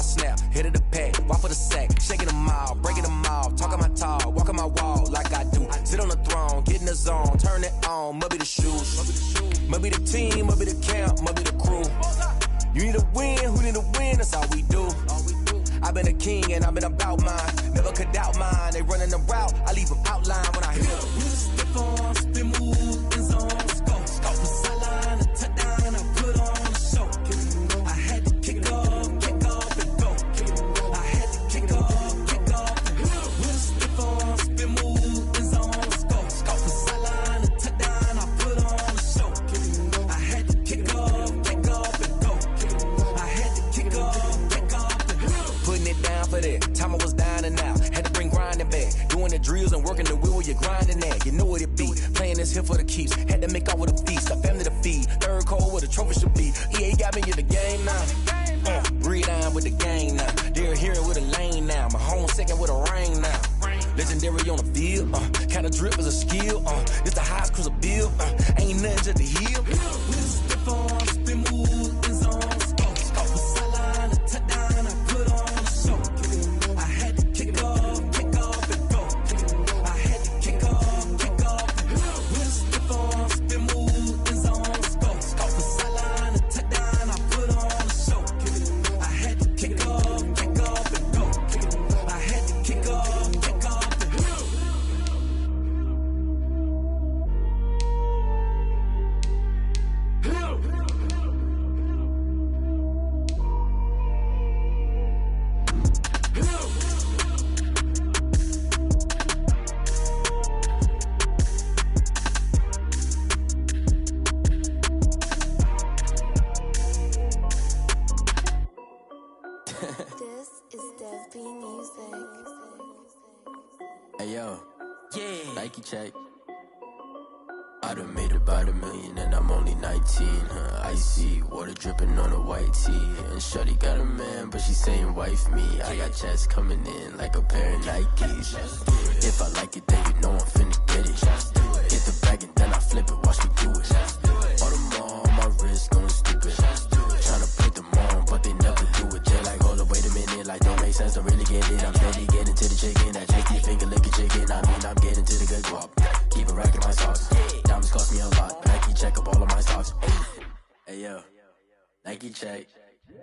snap, hit of the pack, walk for the sack, shaking them all, breaking them all, talking my talk, walking my wall like I do. Sit on the throne, get in the zone, turn it on, must be the shoes, must be the team, must be the camp, must be the crew. You need a win, who need a win, that's all we do. I've been a king and I've been about mine, never could doubt mine. They running the route, I leave them outline when I hit them. Step on, spin, move, in zone, scope, scope, the sideline, a touchdown, I put on a show. I had to kick off and go. I had to kick off and go. Step on, spin, move, in zone, scope, scope, the sideline, a touchdown, I put on a show. I had to kick off and go. I had to kick off and go. Putting it down for that, time I was down and out, had to bring grinding back, doing the drills and working the wheel where you're grinding at, you know what it be, playing this here for the keeps, had to make out with a feast, a family to feed, third cold where the trophy should be, EA got me in the game now, breathe on with the game now, they're here with a lane now, my home second with a rain now, legendary on the field, kinda drip is a skill, this the highest cruiser bill, ain't nothing just to heal. Step on, spin, move, in zone, scope, scope, the sideline, a touchdown, I put on a show. I had to kick off and go. I had to kick off and go. Step on, spin, move, in zone, scope, scope, the sideline, a touchdown, I put on a show. I had to kick off and go. I had to kick off and go. This is Dev B Music. Hey yo, Nike check. I done made about $1 million and I'm only 19. Icy water dripping on a white tee. And shorty got a man, but she saying wife me. I got checks coming in like a pair of Nikes. If I like it, then you know I'm finna get it. Get the bag and then I flip it, watch me do it. All them on my wrist going stupid. Tryna put them on, but they never do it. They're like, hold up, wait a minute, like don't make sense, don't really get it. I'm steady getting to the chicken, that tasty finger licking chicken. I mean, I'm getting to the good guap. Keep it racking my socks. Diamonds cost me a lot. Nike check up all of my socks. Hey yo, Nike check.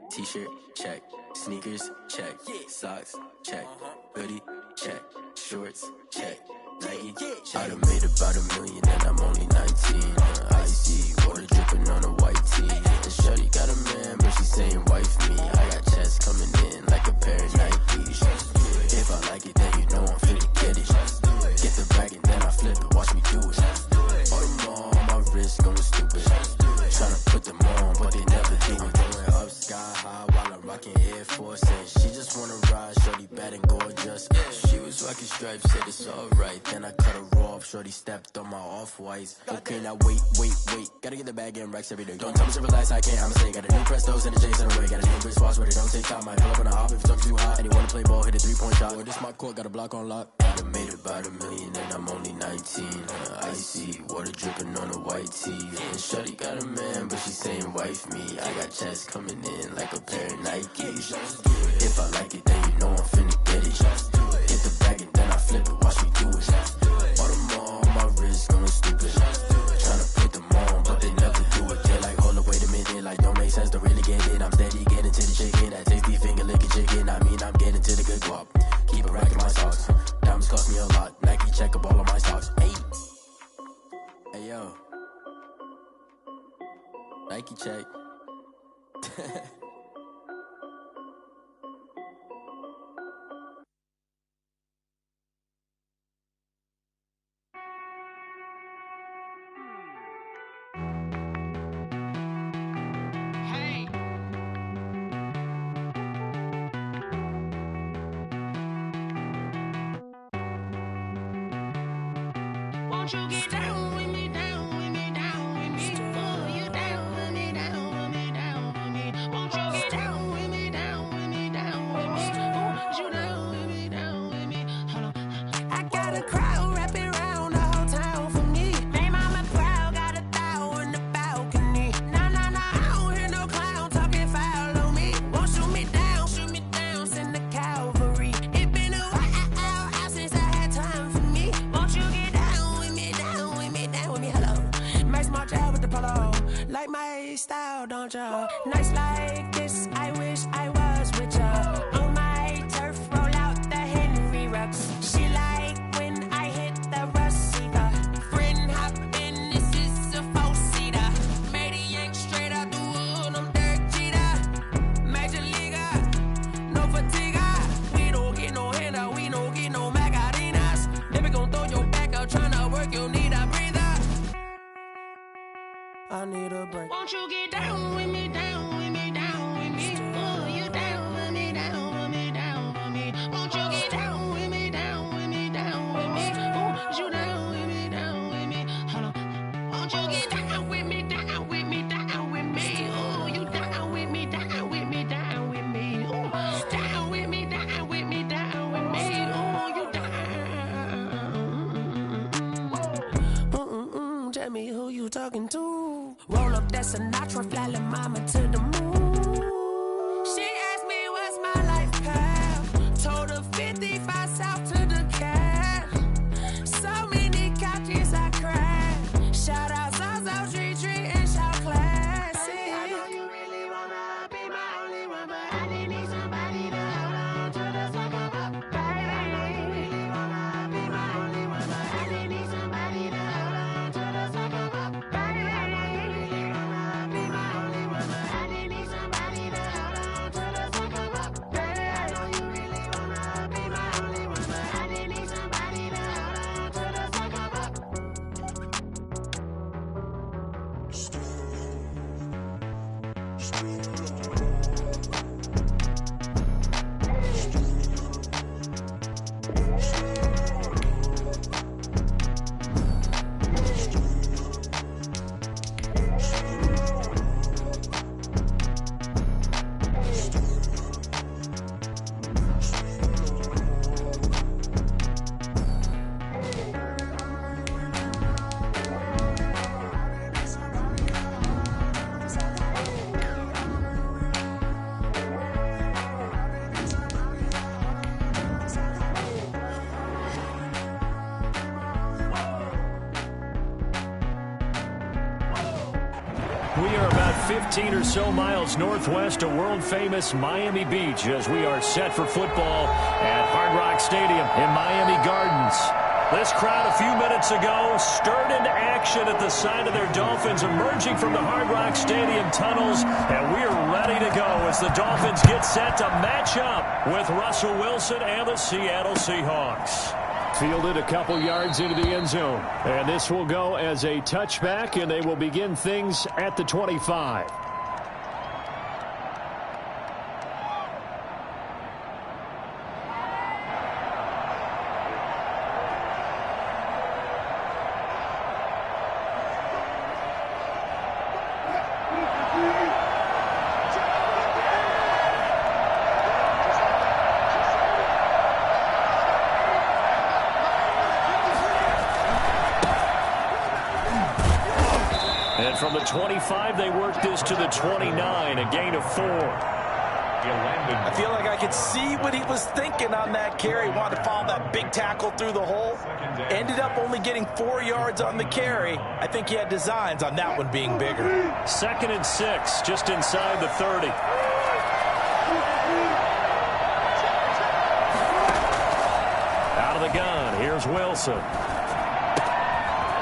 T-shirt check. Sneakers check. Socks check. Hoodie check. Shorts check. Nike check. I done made about $1 million and I'm only 19. Icy water dripping on a white tee. And shorty got a man, but she saying wife me. I got checks coming in like a pair of Nikes. If I like it, then you know I'm finna get it. Get the bag and then I flip it, watch me do it. All them on my wrist going stupid. Tryna put them on, but they never do it. Going up sky high while I'm rocking Air Force. And she just wanna ride, shorty bad and gorgeous. She was rocking stripes, said it's alright. Then I cut her off, shorty stepped on my off-whites. Okay, now wait. Gotta get the bag and racks every day. Don't tell me to relax, I can't, I'ma say. Got a new Prestos and the J's in the way. Got a new wrist watch, but it don't take time. I pull up on the hop if it's up too hot. And you wanna play ball, hit a 3-point shot. Or this my court, got a block on lock. I done made about $1 million and I'm only 19. Icy water dripping on a white tee. And shorty got a man, but she saying wife me. I got checks coming in like a pair of Nikes. If I like it, then you know I'm finna get it. Get the bag and then I flip it, watch me do it. All them on my wrist going stupid. Tryna put them on, but they never do it. They're like, hold up, wait a minute, like don't make sense, don't really get it. I'm steady getting to the chicken, that tasty finger licking chicken. I mean, I'm getting to the good guap. Keep it racking my socks. Diamonds cost me a lot. Nike check up all of my socks. Hey yo, Nike check. Won't you get down with me, down with me, down with me? Oh, you down with me, down with me, down with me. Won't you get down with me, down with me, down with me? Oh, you down with me, down with me? Hold on. I got a crowd wrapping around the whole town for me. They mama proud, got a thou in the balcony. Nah, I don't hear no clown talking foul on me. Won't shoot me down, y'all, don't y'all? Nights like this, I wish I was with y'all. On my turf, roll out the Henry Rux. She like when I hit the receiver. Friend hop in, this is a four-seater. Made a yank straight out the wood, I'm Derek Jeter. Major leaguer, no fatigue. We don't get no handout, we don't get no Macarinas. Never gon' throw your back out, tryna work, you need a breather. I need a break. Won't you get down with me, down with me, down with me? Oh, you down with me, down with me, down with me. Won't you get down with me, down with me, down with me? Oh, you down with me, down with me. Hold on. Won't you get down with me, down with me, down with me? Oh, you down with me, down with me, down with me. Oh, down with me, down with me, down with me. Oh, you down. Tell me who you talking to. Roll up that Sinatra, fly la mama to the moon. She asked me what's my life path. Told her 55 south to the cat. So many couches I crashed. Shout out South Tree and shout classy. I know you really wanna be my only one, but I didn't need somebody to hold on to the sucker up, baby. I know you really wanna be my only one, but I didn't need somebody to hold on to the sucker up, baby. I know you really wanna be my only one, but I didn't need somebody to hold on to the sucker up, baby. I know you really wanna be my only one, but I didn't need somebody to hold on to the sucker up. We are about 15 or so miles northwest of world-famous Miami Beach as we are set for football at Hard Rock Stadium in Miami Gardens. This crowd a few minutes ago stirred into action at the side of their Dolphins emerging from the Hard Rock Stadium tunnels, and we are ready to go as the Dolphins get set to match up with Russell Wilson and the Seattle Seahawks. Fielded a couple yards into the end zone. And this will go as a touchback, and they will begin things at the 25. And from the 25, they work this to the 29, a gain of 4. I feel like I could see what he was thinking on that carry. Wanted to follow that big tackle through the hole. Ended up only getting 4 yards on the carry. I think he had designs on that one being bigger. 2nd and 6, just inside the 30. Out of the gun, here's Wilson.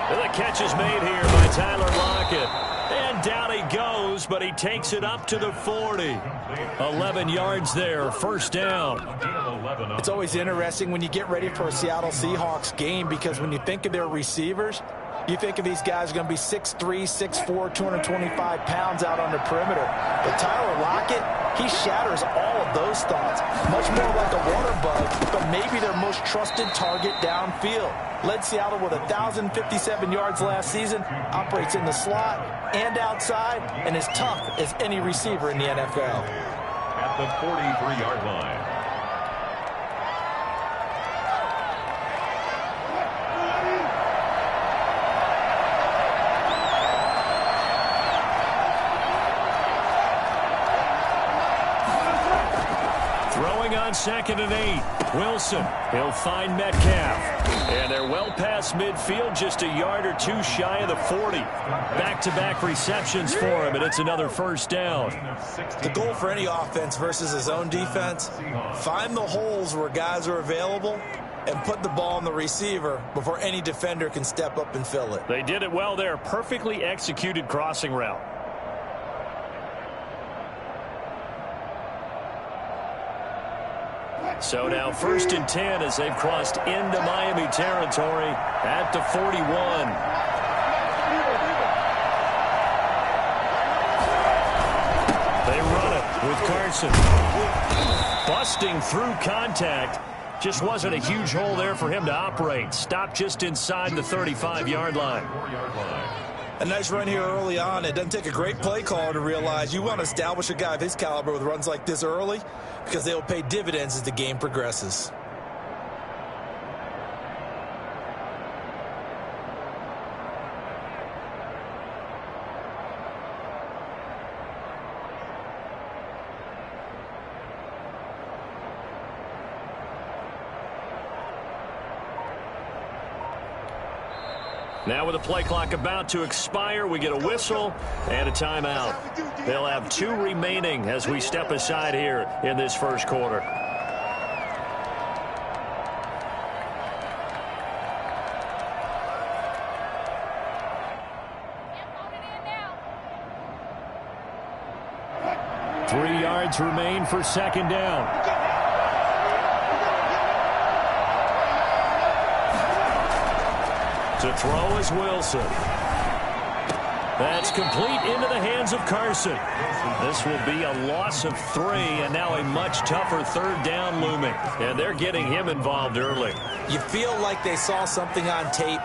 And the catch is made here by Tyler Lockett. And down he goes, but he takes it up to the 40. 11 yards there, first down. It's always interesting when you get ready for a Seattle Seahawks game because when you think of their receivers, you think of these guys are going to be 6'3", 6'4", 225 pounds out on the perimeter. But Tyler Lockett, he shatters all of those thoughts. Much more like a water bug, but maybe their most trusted target downfield. Led Seattle with 1,057 yards last season, operates in the slot and outside, and is tough as any receiver in the NFL. At the 43-yard line. Throwing on 2nd and 8. with Wilson. He'll find Metcalf. And they're well past midfield, just a yard or two shy of the 40. Back-to-back receptions for him, and it's another first down. The goal for any offense versus his own defense, find the holes where guys are available and put the ball on the receiver before any defender can step up and fill it. They did it well there. Perfectly executed crossing route. So now 1st and 10 as they've crossed into Miami territory at the 41. They run it with Carson. Busting through contact. Just wasn't a huge hole there for him to operate. Stopped just inside the 35-yard line. A nice run here early on. It doesn't take a great play caller to realize you want to establish a guy of his caliber with runs like this early because they will pay dividends as the game progresses. Now with the play clock about to expire, we get a whistle and a timeout. They'll have 2 remaining as we step aside here in this first quarter. Three yards remain for second down. To throw is Wilson. That's complete into the hands of Carson. This will be a loss of 3, and now a much tougher third down looming. And they're getting him involved early. You feel like they saw something on tape,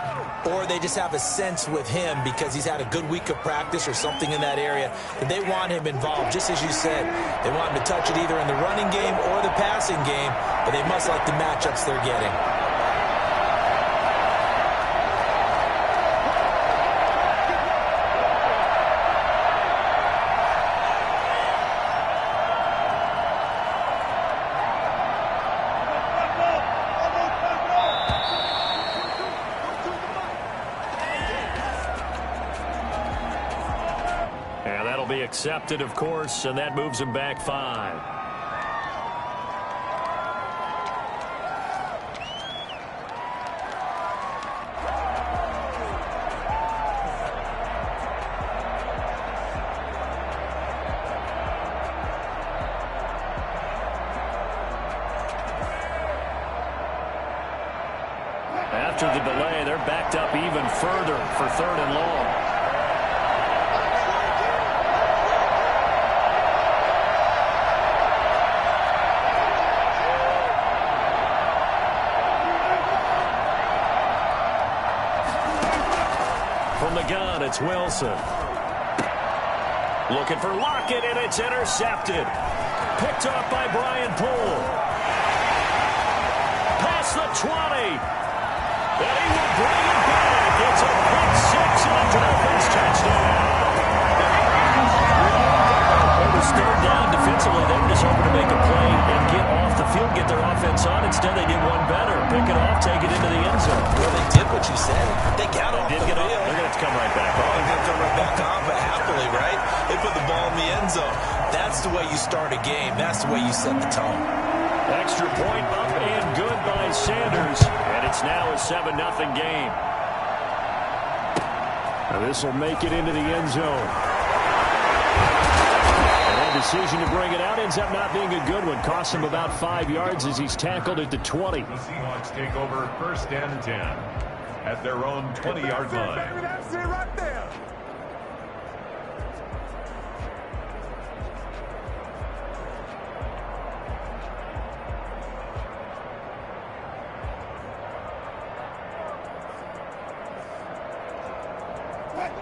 or they just have a sense with him because he's had a good week of practice or something in that area, that they want him involved. Just as you said, they want him to touch it either in the running game or the passing game, but they must like the matchups they're getting. Accepted, of course, and that moves him back 5. After the delay, they're backed up even further for 3rd and long. From the gun, it's Wilson. Looking for Lockett, and it's intercepted. Picked off by Brian Poole. Past the 20. And he will bring it back. It's a pick 6 and a Dolphins touchdown. It was 3rd down defensively. They were just hoping to make a play and get off the field, get their offense on. Instead, they did one better. Pick it off, take it into the end zone. Well, they did what you said. They got off the field. They're going to have to come right back on. They're going to come right back on, but happily, right? They put the ball in the end zone. That's the way you start a game. That's the way you set the tone. Extra point up and good by Sanders. And it's now a 7-0 game. Now this will make it into the end zone. And that decision to bring it out ends up not being a good one. Costs him about 5 yards as he's tackled at the 20. The Seahawks take over 1st and 10 at their own 20-yard line. That's it right there.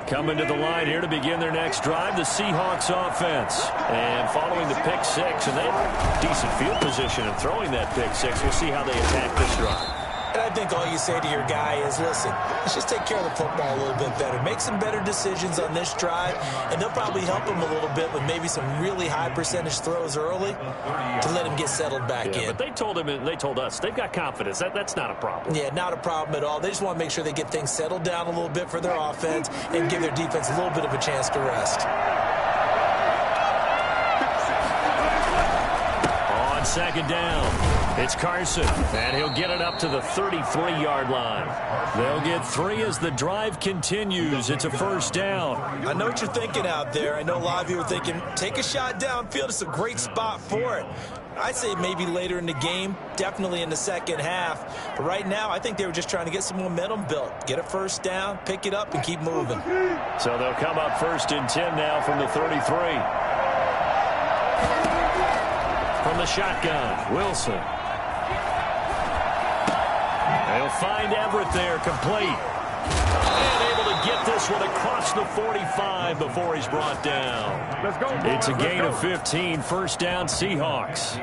Coming to the line here to begin their next drive, the Seahawks offense. And following the pick 6, and they have decent field position in throwing that pick 6. We'll see how they attack this drive. And I think all you say to your guy is, listen, let's just take care of the football a little bit better. Make some better decisions on this drive, and they'll probably help him a little bit with maybe some really high percentage throws early to let him get settled back in. But they told him, and they told us, they've got confidence. That's not a problem. Yeah, not a problem at all. They just want to make sure they get things settled down a little bit for their offense and give their defense a little bit of a chance to rest. On second down, it's Carson, and he'll get it up to the 33-yard line. They'll get 3 as the drive continues. It's a first down. I know what you're thinking out there. I know a lot of you are thinking, take a shot downfield. It's a great spot for it. I'd say maybe later in the game, definitely in the second half. But right now, I think they were just trying to get some momentum built. Get a first down, pick it up, and keep moving. So they'll come up 1st and 10 now from the 33. From the shotgun, Wilson. They'll find Everett there, complete. And able to get this one across the 45 before he's brought down. Let's go, boys. It's a gain of 15, first down Seahawks.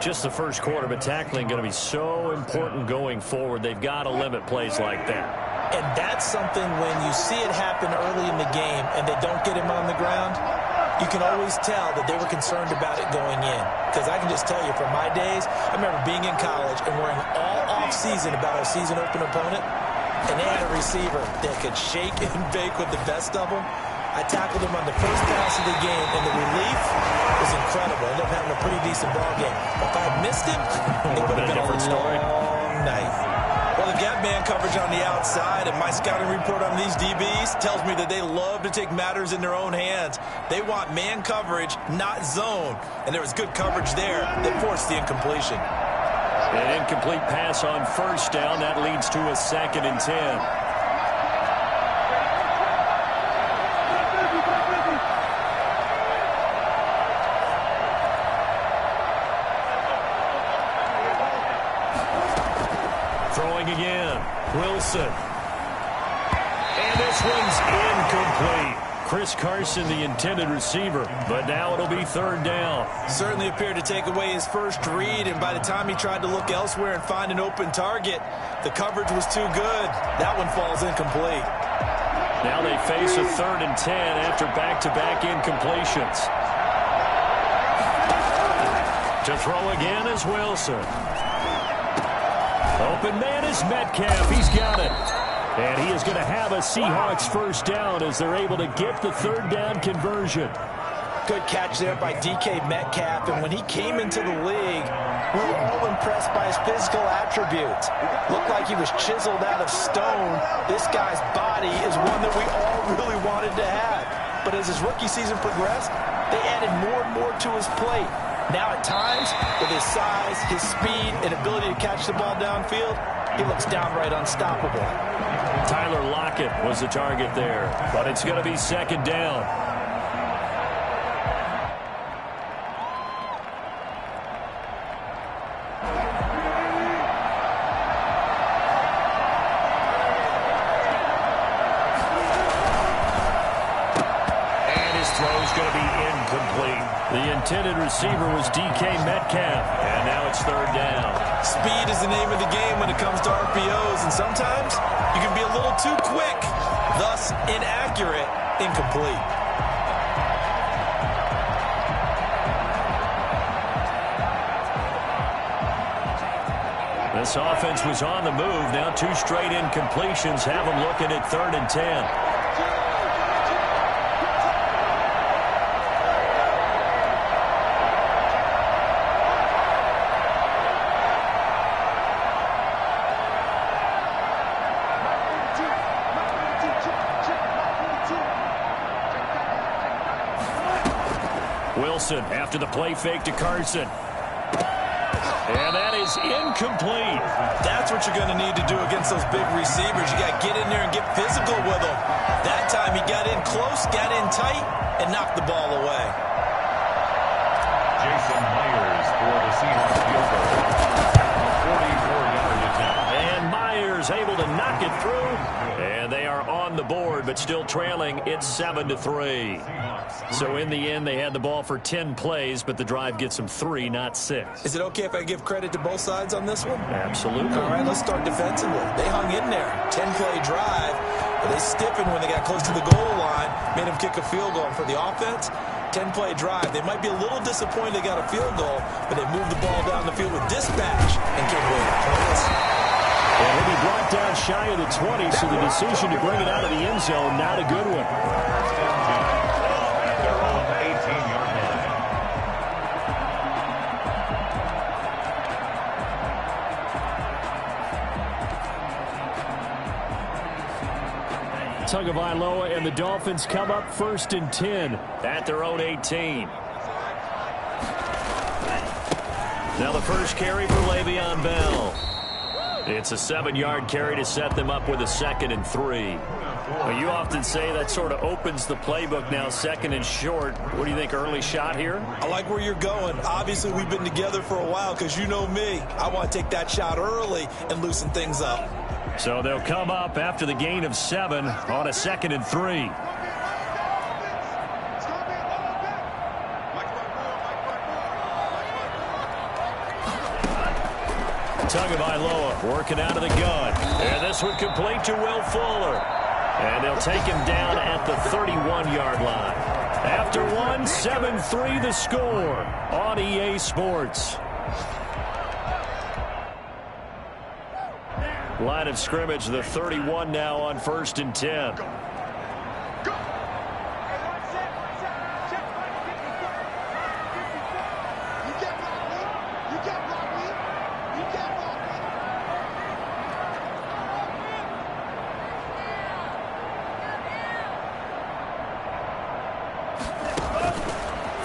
Just the first quarter, but tackling going to be so important going forward. They've got to limit plays like that. And that's something when you see it happen early in the game and they don't get him on the ground, you can always tell that they were concerned about it going in. Because I can just tell you from my days, I remember being in college and worrying all off-season about our season open opponent, and they had a receiver that could shake and bake with the best of them. I tackled him on the first pass of the game, and the relief was incredible. I ended up having a pretty decent ball game. If I had missed him, it would have been a different story. long night. Well, they've got man coverage on the outside, and my scouting report on these DBs tells me that they love to take matters in their own hands. They want man coverage, not zone. And there was good coverage there that forced the incompletion. An incomplete pass on first down. That leads to a 2nd and 10. Throwing again, Wilson. And this one's incomplete. Chris Carson, the intended receiver, but now it'll be 3rd down. Certainly appeared to take away his first read, and by the time he tried to look elsewhere and find an open target, the coverage was too good. That one falls incomplete. Now they face a 3rd and 10 after back-to-back incompletions. To throw again is Wilson. Open man is Metcalf. He's got it. And he is going to have a Seahawks first down as they're able to get the 3rd down conversion. Good catch there by DK Metcalf. And when he came into the league, we were all impressed by his physical attributes. Looked like he was chiseled out of stone. This guy's body is one that we all really wanted to have. But as his rookie season progressed, they added more and more to his plate. Now at times, with his size, his speed, and ability to catch the ball downfield, he looks downright unstoppable. Tyler Lockett was the target there, but it's going to be 2nd down. And his throw's going to be incomplete. The intended receiver was DK Metcalf, and now it's 3rd down. Speed is the name of the game when it comes to RPOs, and sometimes you can be a little too quick, thus inaccurate, incomplete. This offense was on the move. Now 2 straight incompletions have them looking at 3rd and 10. Wilson after the play fake to Carson. And that is incomplete. That's what you're going to need to do against those big receivers. You got to get in there and get physical with them. That time he got in close, got in tight, and knocked the ball away. Jason Myers for the Seahawks field goal. A 44-yard attempt. And Myers able to knock it through. And they are on the board, but still trailing. It's 7-3. So in the end, they had the ball for 10 plays, but the drive gets them 3, not 6. Is it okay if I give credit to both sides on this one? Absolutely. All right, let's start defensively. They hung in there. 10-play drive. But they stiffened when they got close to the goal line, made them kick a field goal. For the offense, 10-play drive. They might be a little disappointed they got a field goal, but they moved the ball down the field with dispatch and came away with points. And he'll be brought down shy of the 20, so the decision to bring it out of the end zone, not a good one. At their own 18-yard line. Tagovailoa and the Dolphins come up 1st and 10 at their own 18. Now the first carry for Le'Veon Bell. It's a 7-yard carry to set them up with a 2nd and 3. Well, you often say that sort of opens the playbook now, 2nd and short. What do you think, early shot here? I like where you're going. Obviously, we've been together for a while because you know me. I want to take that shot early and loosen things up. So they'll come up after the gain of 7 on a 2nd and 3. Tagovailoa working out of the gun. And this one complete to Will Fuller. And they'll take him down at the 31-yard line. After 1, 7-3 the score on EA Sports. Line of scrimmage, the 31 now on 1st and 10.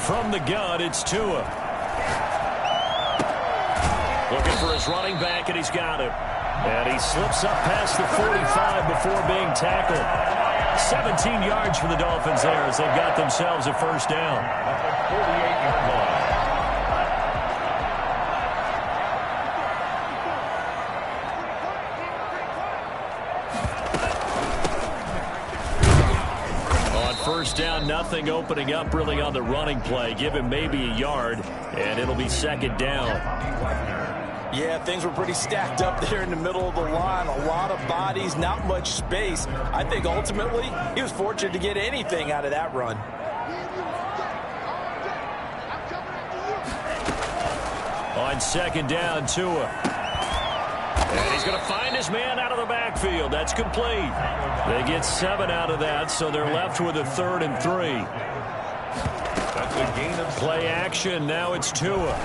From the gun, it's Tua. Looking for his running back, and he's got him. And he slips up past the 45 before being tackled. 17 yards for the Dolphins there as they've got themselves a first down. 48-yard line. On first down, nothing opening up really on the running play. Give him maybe a yard, and it'll be 2nd down. Yeah, things were pretty stacked up there in the middle of the line. A lot of bodies, not much space. I think ultimately he was fortunate to get anything out of that run. On 2nd down, Tua. And he's going to find his man out of the backfield. That's complete. They get 7 out of that, so they're left with a 3rd and 3. That's a gain of Play action. Now it's Tua.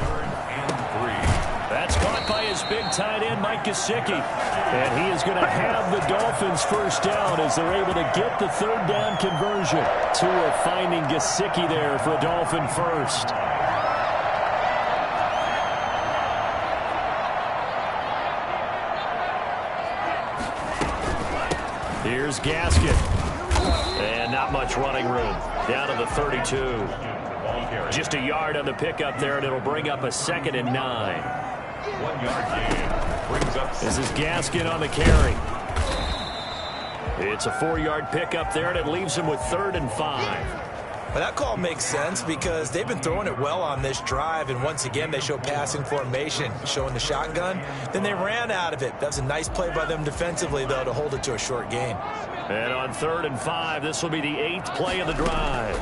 That's caught by his big tight end, Mike Gesicki. And he is going to have the Dolphins first down as they're able to get the 3rd down conversion. Tua finding Gesicki there for a Dolphin first. Here's Gaskin. And not much running room. Down to the 32. Just a yard on the pickup there, and it'll bring up a 2nd and 9. 1-yard gain. Brings up. This is Gaskin on the carry. It's a 4-yard pickup there, and it leaves him with 3rd and 5. But that call makes sense because they've been throwing it well on this drive, and once again they show passing formation, showing the shotgun. Then they ran out of it. That's a nice play by them defensively, though, to hold it to a short gain. And on 3rd and 5, this will be the 8th play of the drive.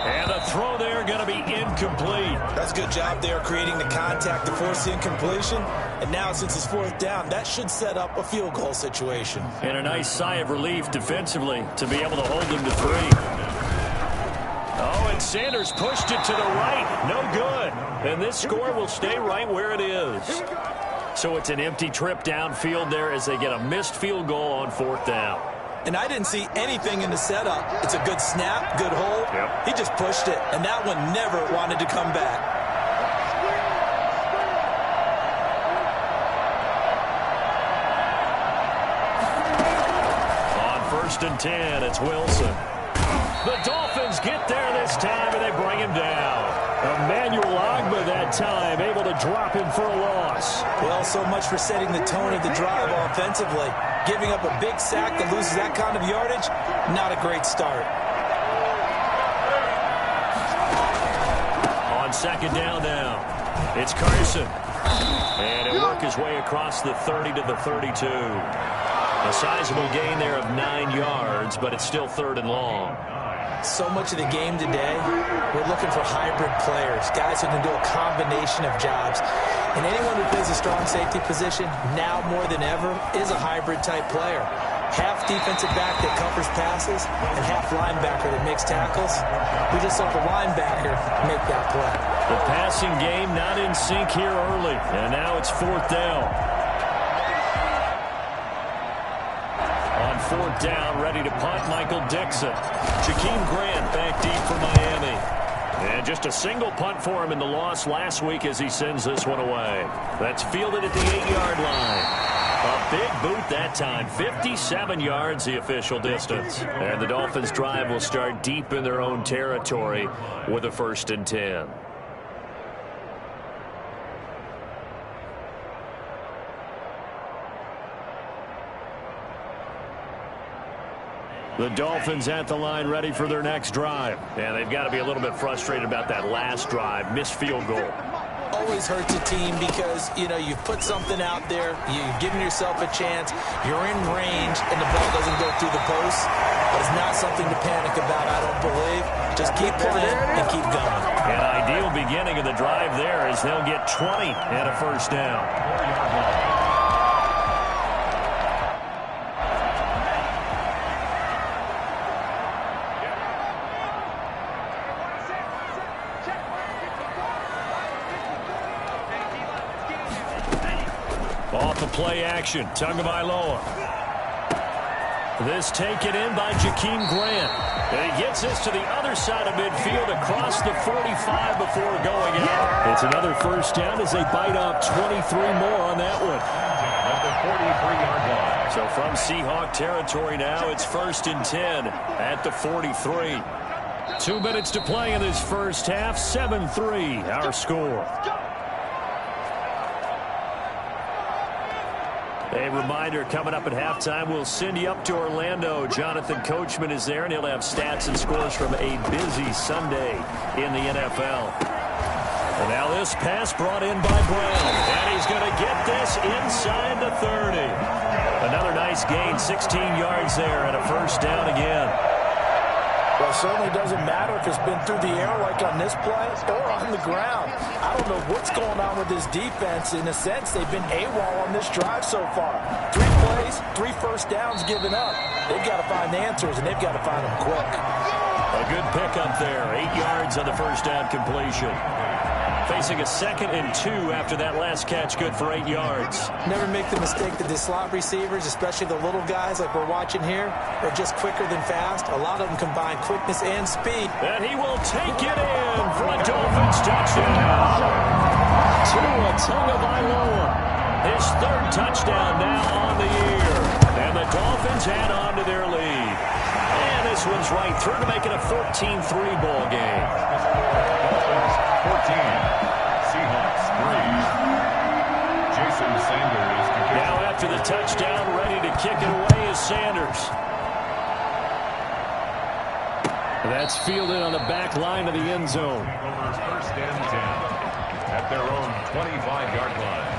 And the throw there going to be incomplete. That's a good job there creating the contact to force the incompletion. And now since it's 4th down, that should set up a field goal situation. And a nice sigh of relief defensively to be able to hold them to 3. Oh, and Sanders pushed it to the right. No good. And this score will stay right where it is. So it's an empty trip downfield there as they get a missed field goal on 4th down. And I didn't see anything in the setup. It's a good snap, good hold. Yep. He just pushed it, and that one never wanted to come back. On 1st and 10, it's Wilson. The Dolphins get there this time, and they bring him down. Emmanuel Ogbah, that that time, able to drop him for a loss. Well, so much for setting the tone of the drive offensively. Giving up a big sack that loses that kind of yardage, not a great start. On second down now, it's Carson. And he'll work his way across the 30 to the 32. A sizable gain there of 9 yards, but it's still third and long. So much of the game today, we're looking for hybrid players, guys who can do a combination of jobs. And anyone who plays a strong safety position, now more than ever, is a hybrid-type player. Half defensive back that covers passes and half linebacker that makes tackles. We just saw the linebacker make that play. The passing game not in sync here early, and now it's fourth down. On fourth down, ready to punt, Michael Dixon. Jakeem Grant back deep for Miami. And just a single punt for him in the loss last week as he sends this one away. That's fielded at the 8-yard line. A big boot that time, 57 yards the official distance. And the Dolphins' drive will start deep in their own territory with a 1st and 10. The Dolphins at the line ready for their next drive. And they've got to be a little bit frustrated about that last drive, missed field goal. Always hurts a team because, you know, you've put something out there, you've given yourself a chance, you're in range, and the ball doesn't go through the post. But it's not something to panic about, I don't believe. Just keep playing and keep going. An ideal beginning of the drive there as they'll get 20 and a 1st down. Off the play action, Tagovailoa. This taken in by Jakeem Grant. And he gets this to the other side of midfield across the 45 before going out. It's another 1st down as they bite off 23 more on that one. At the 43-yard line. So from Seahawk territory now, it's 1st and 10 at the 43. 2 minutes to play in this first half, 7-3 our score. A reminder, coming up at halftime, we'll send you up to Orlando. Jonathan Coachman is there, and he'll have stats and scores from a busy Sunday in the NFL. And now this pass brought in by Brown, and he's going to get this inside the 30. Another nice gain, 16 yards there, and a 1st down again. Well, it certainly doesn't matter if it's been through the air like on this play or on the ground. I don't know what's going on with this defense. In a sense, they've been AWOL on this drive so far. 3 plays, 3 1st downs given up. They've got to find answers, and they've got to find them quick. A good pickup there, 8 yards on the 1st down completion. Facing a 2nd and 2 after that last catch, good for 8 yards. Never make the mistake that the slot receivers, especially the little guys like we're watching here, are just quicker than fast. A lot of them combine quickness and speed. And he will take it in for a Dolphins touchdown. Tua Tagovailoa, his 3rd touchdown now on the year. And the Dolphins add on to their lead. And this one's right through to make it a 14-3 ball game. 14. Seahawks 3. Jason Sanders. Now after the touchdown, ready to kick it away is Sanders. That's fielded on the back line of the end zone. Over 1st and 10 at their own 25-yard line.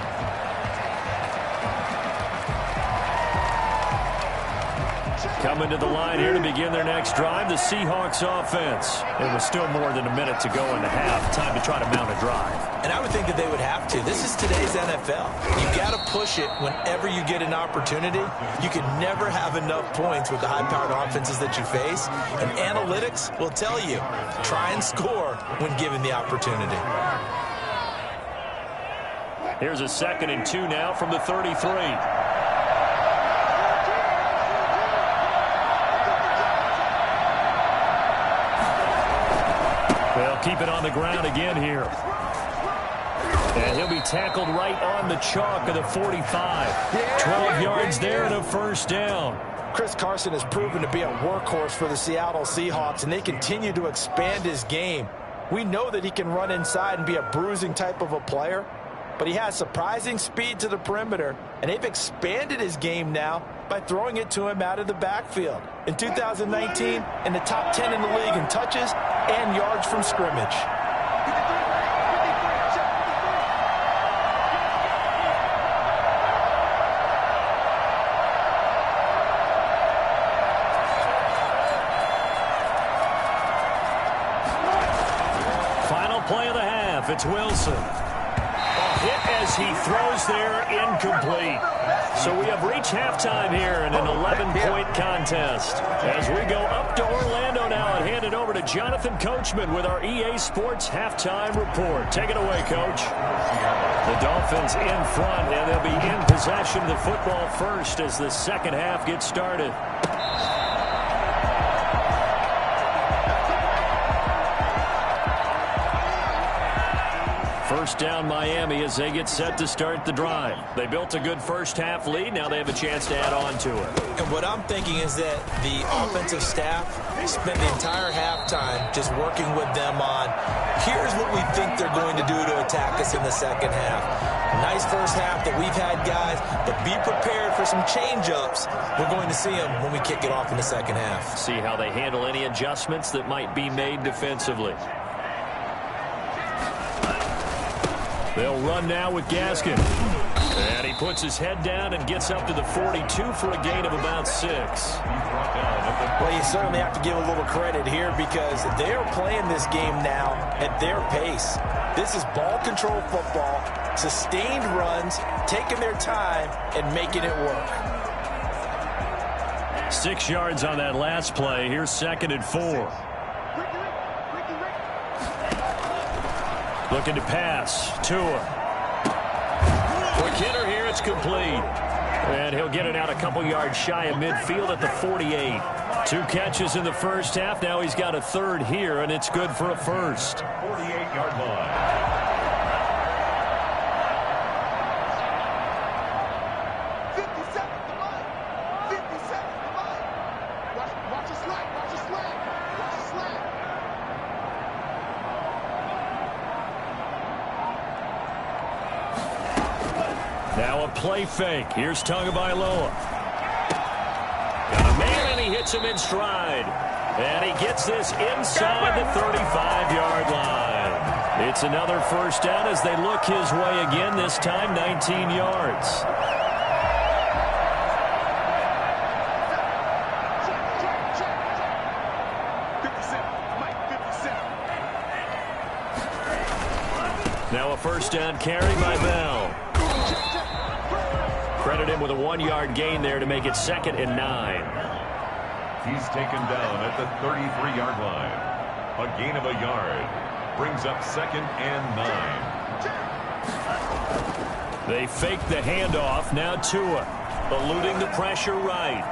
Coming to the line here to begin their next drive, the Seahawks offense. And with still more than a minute to go in the half, time to try to mount a drive. And I would think that they would have to. This is today's NFL. You got to push it whenever you get an opportunity. You can never have enough points with the high-powered offenses that you face. And analytics will tell you, try and score when given the opportunity. Here's a 2nd and 2 now from the 33. They'll keep it on the ground again here. And he'll be tackled right on the chalk of the 45. 12 yards there and a 1st down. Chris Carson has proven to be a workhorse for the Seattle Seahawks, and they continue to expand his game. We know that he can run inside and be a bruising type of a player, but he has surprising speed to the perimeter, and they've expanded his game now by throwing it to him out of the backfield. In 2019, in the top 10 in the league in touches and yards from scrimmage. Play of the half, it's Wilson. A hit as he throws there, incomplete. So we have reached halftime here in an 11-point contest. As we go up to Orlando now and hand it over to Jonathan Coachman with our EA Sports Halftime Report. Take it away, Coach. The Dolphins in front, and they'll be in possession of the football first as the second half gets started. First down Miami as they get set to start the drive. They built a good first half lead. Now they have a chance to add on to it. And what I'm thinking is that the offensive staff spent the entire halftime just working with them on, here's what we think they're going to do to attack us in the second half. Nice first half that we've had, guys, but be prepared for some change-ups. We're going to see them when we kick it off in the second half. See how they handle any adjustments that might be made defensively. They'll run now with Gaskin. And he puts his head down and gets up to the 42 for a gain of about 6. Well, you certainly have to give a little credit here because they're playing this game now at their pace. This is ball control football, sustained runs, taking their time, and making it work. 6 yards on that last play. Here's 2nd and 4. Looking to pass. Tua. Quick hitter here. It's complete. And he'll get it out a couple yards shy of midfield at the 48. 2 catches in the first half. Now he's got a third here, and it's good for a first. 48-yard line. Now a play fake. Here's Tagovailoa. Got a man, and he hits him in stride. And he gets this inside the 35-yard line. It's another first down as they look his way again, this time 19 yards. Now a first down carry by Bell. Credit him with a 1-yard gain there to make it 2nd and 9. He's taken down at the 33-yard line. A gain of a yard. Brings up 2nd and 9. They fake the handoff. Now Tua eluding the pressure right.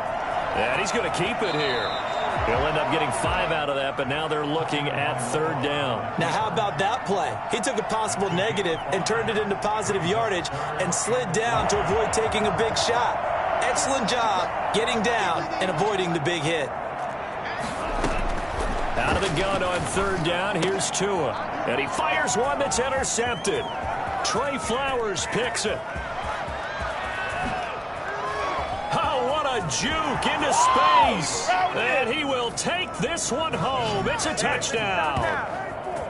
And he's going to keep it here. He'll end up getting 5 out of that, but now they're looking at 3rd down. Now, how about that play? He took a possible negative and turned it into positive yardage and slid down to avoid taking a big shot. Excellent job getting down and avoiding the big hit. Out of the gun on 3rd down, here's Tua. And he fires one that's intercepted. Trey Flowers picks it. A juke into space, and he will take this one home. It's a touchdown.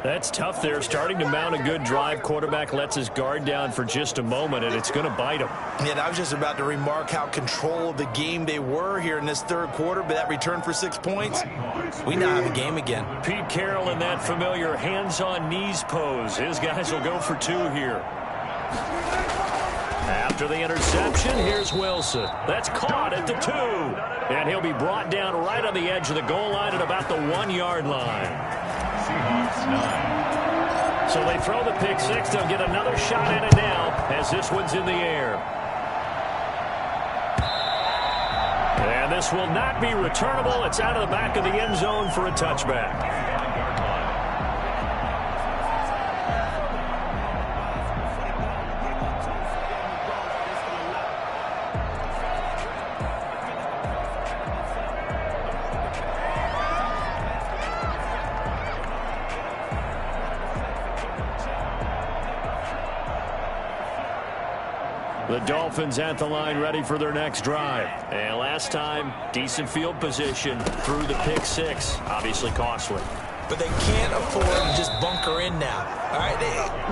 That's tough there, starting to mount a good drive. Quarterback lets his guard down for just a moment, and it's going to bite him. Yeah, I was just about to remark how control of the game they were here in this 3rd quarter, but that return for 6 points, we now have a game again. Pete Carroll in that familiar hands-on knees pose. His guys will go for 2 here. After the interception, here's Wilson. That's caught at the 2. And he'll be brought down right on the edge of the goal line at about the 1-yard line. Seahawks 9. So they throw the pick 6. They'll get another shot at it now as this one's in the air. And this will not be returnable. It's out of the back of the end zone for a touchback. The Dolphins at the line ready for their next drive. And last time, decent field position through the pick six. Obviously costly. But they can't afford to just bunker in now. All right,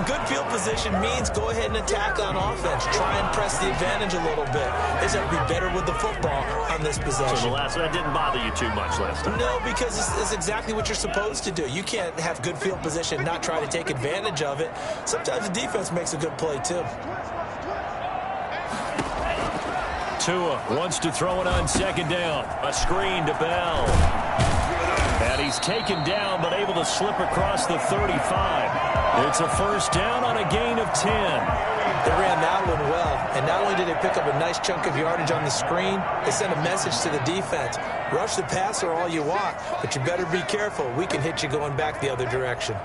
good field position means go ahead and attack on offense. Try and press the advantage a little bit. They just have to be better with the football on this possession. So that didn't bother you too much last time? No, because it's exactly what you're supposed to do. You can't have good field position and not try to take advantage of it. Sometimes the defense makes a good play, too. Tua wants to throw it on second down. A screen to Bell. And he's taken down, but able to slip across the 35. It's a first down on a gain of 10. They ran that one well, and not only did they pick up a nice chunk of yardage on the screen, they sent a message to the defense. Rush the passer all you want, but you better be careful. We can hit you going back the other direction.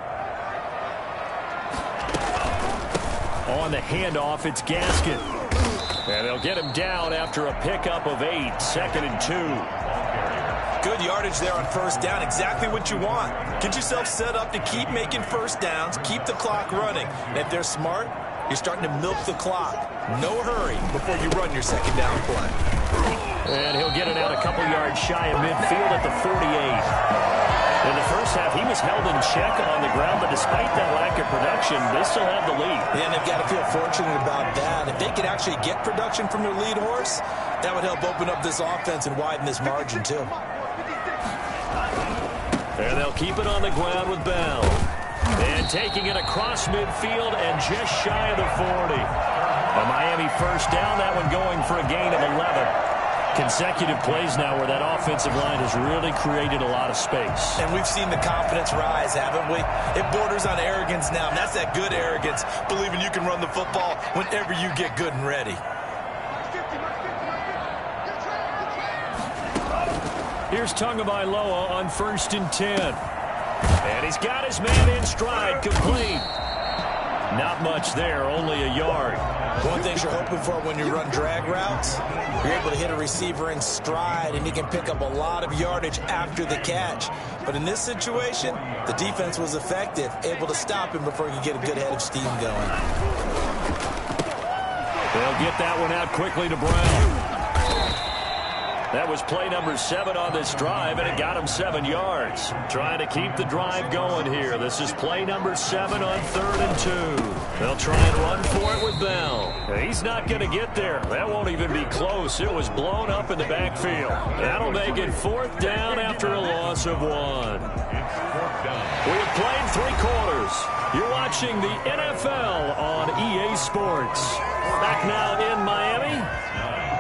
On the handoff, it's Gaskin. And they'll get him down after a pickup of 8, 2nd and 2. Good yardage there on first down, exactly what you want. Get yourself set up to keep making first downs, keep the clock running. And if they're smart, you're starting to milk the clock. No hurry before you run your second down play. And he'll get it out a couple yards shy of midfield at the 48. In the first half, he was held in check on the ground, but despite that lack of production, they still have the lead. Yeah, and they've got to feel fortunate about that. If they could actually get production from their lead horse, that would help open up this offense and widen this margin, too. And they'll keep it on the ground with Bell. And taking it across midfield and just shy of the 40. A Miami first down, that one going for a gain of 11. Consecutive plays now where that offensive line has really created a lot of space. And we've seen the confidence rise, haven't we? It borders on arrogance now, and that's that good arrogance, believing you can run the football whenever you get good and ready. Here's Tagovailoa on 1st and 10. And he's got his man in stride, complete. Not much there, only a yard. One thing you're hoping for when you run drag routes, you're able to hit a receiver in stride, and he can pick up a lot of yardage after the catch. But in this situation, the defense was effective, able to stop him before he could get a good head of steam going. They'll get that one out quickly to Brown. That was play number 7 on this drive, and it got him 7 yards. Trying to keep the drive going here. This is play number 7 on 3rd and 2. They'll try and run for it with Bell. He's not going to get there. That won't even be close. It was blown up in the backfield. That'll make it 4th down after a loss of 1. We have played 3 quarters. You're watching the NFL on EA Sports. Back now in Miami.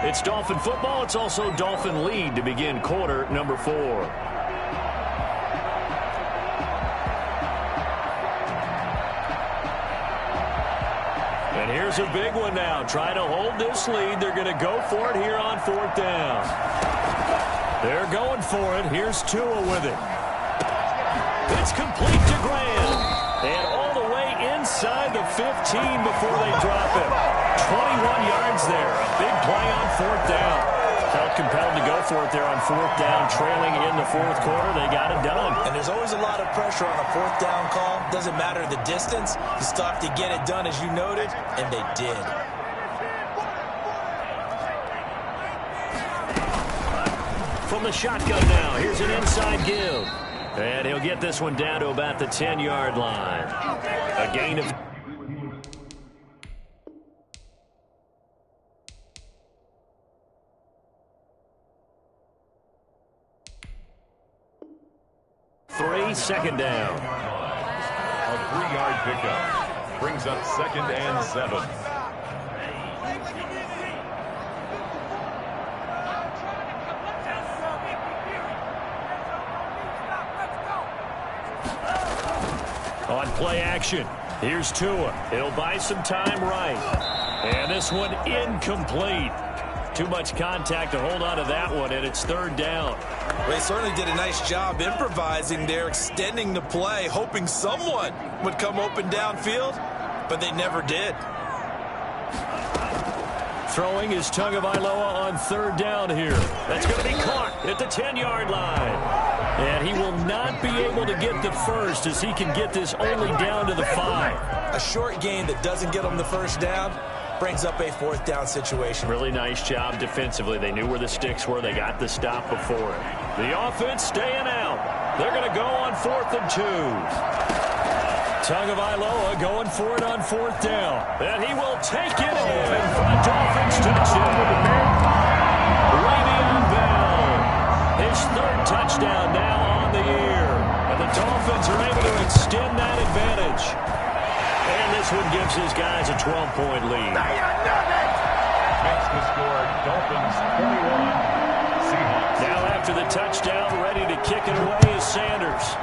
It's Dolphin football. It's also Dolphin lead to begin quarter number 4. And here's a big one now. Try to hold this lead. They're going to go for it here on 4th down. They're going for it. Here's Tua with it. It's complete to Graham. And all the way inside the 15 before they drop him. 21 yards there. A big play on 4th down. Felt compelled to go for it there on 4th down. Trailing in the 4th quarter. They got it done. And there's always a lot of pressure on a 4th down call. Doesn't matter the distance. You still have to get it done, as you noted. And they did. From the shotgun now. Here's an inside give. And he'll get this one down to about the 10-yard line. A gain of... Second down. A 3-yard pickup brings up 2nd and 7. On play action, here's Tua. He'll buy some time right. And this one incomplete. Too much contact to hold on to that one, and it's 3rd down. Well, they certainly did a nice job improvising there, extending the play, hoping someone would come open downfield, but they never did. Throwing is Tagovailoa on 3rd down here. That's going to be caught at the 10-yard line. And he will not be able to get the first as he can get this only down to the 5. A short gain that doesn't get him the first down, brings up a fourth down situation. Really nice job defensively. They knew where the sticks were. They got the stop before it. The offense staying out. They're going to go on 4th and 2. Tagovailoa going for it on 4th down. And he will take it in for a Dolphins touchdown. Way beyond bound. His 3rd touchdown now on the year. And the Dolphins are able to extend that advantage. And this one gives his guys a 12-point lead. Makes the score Dolphins 21. Seahawks. Now after the touchdown, ready to kick it away is Sanders.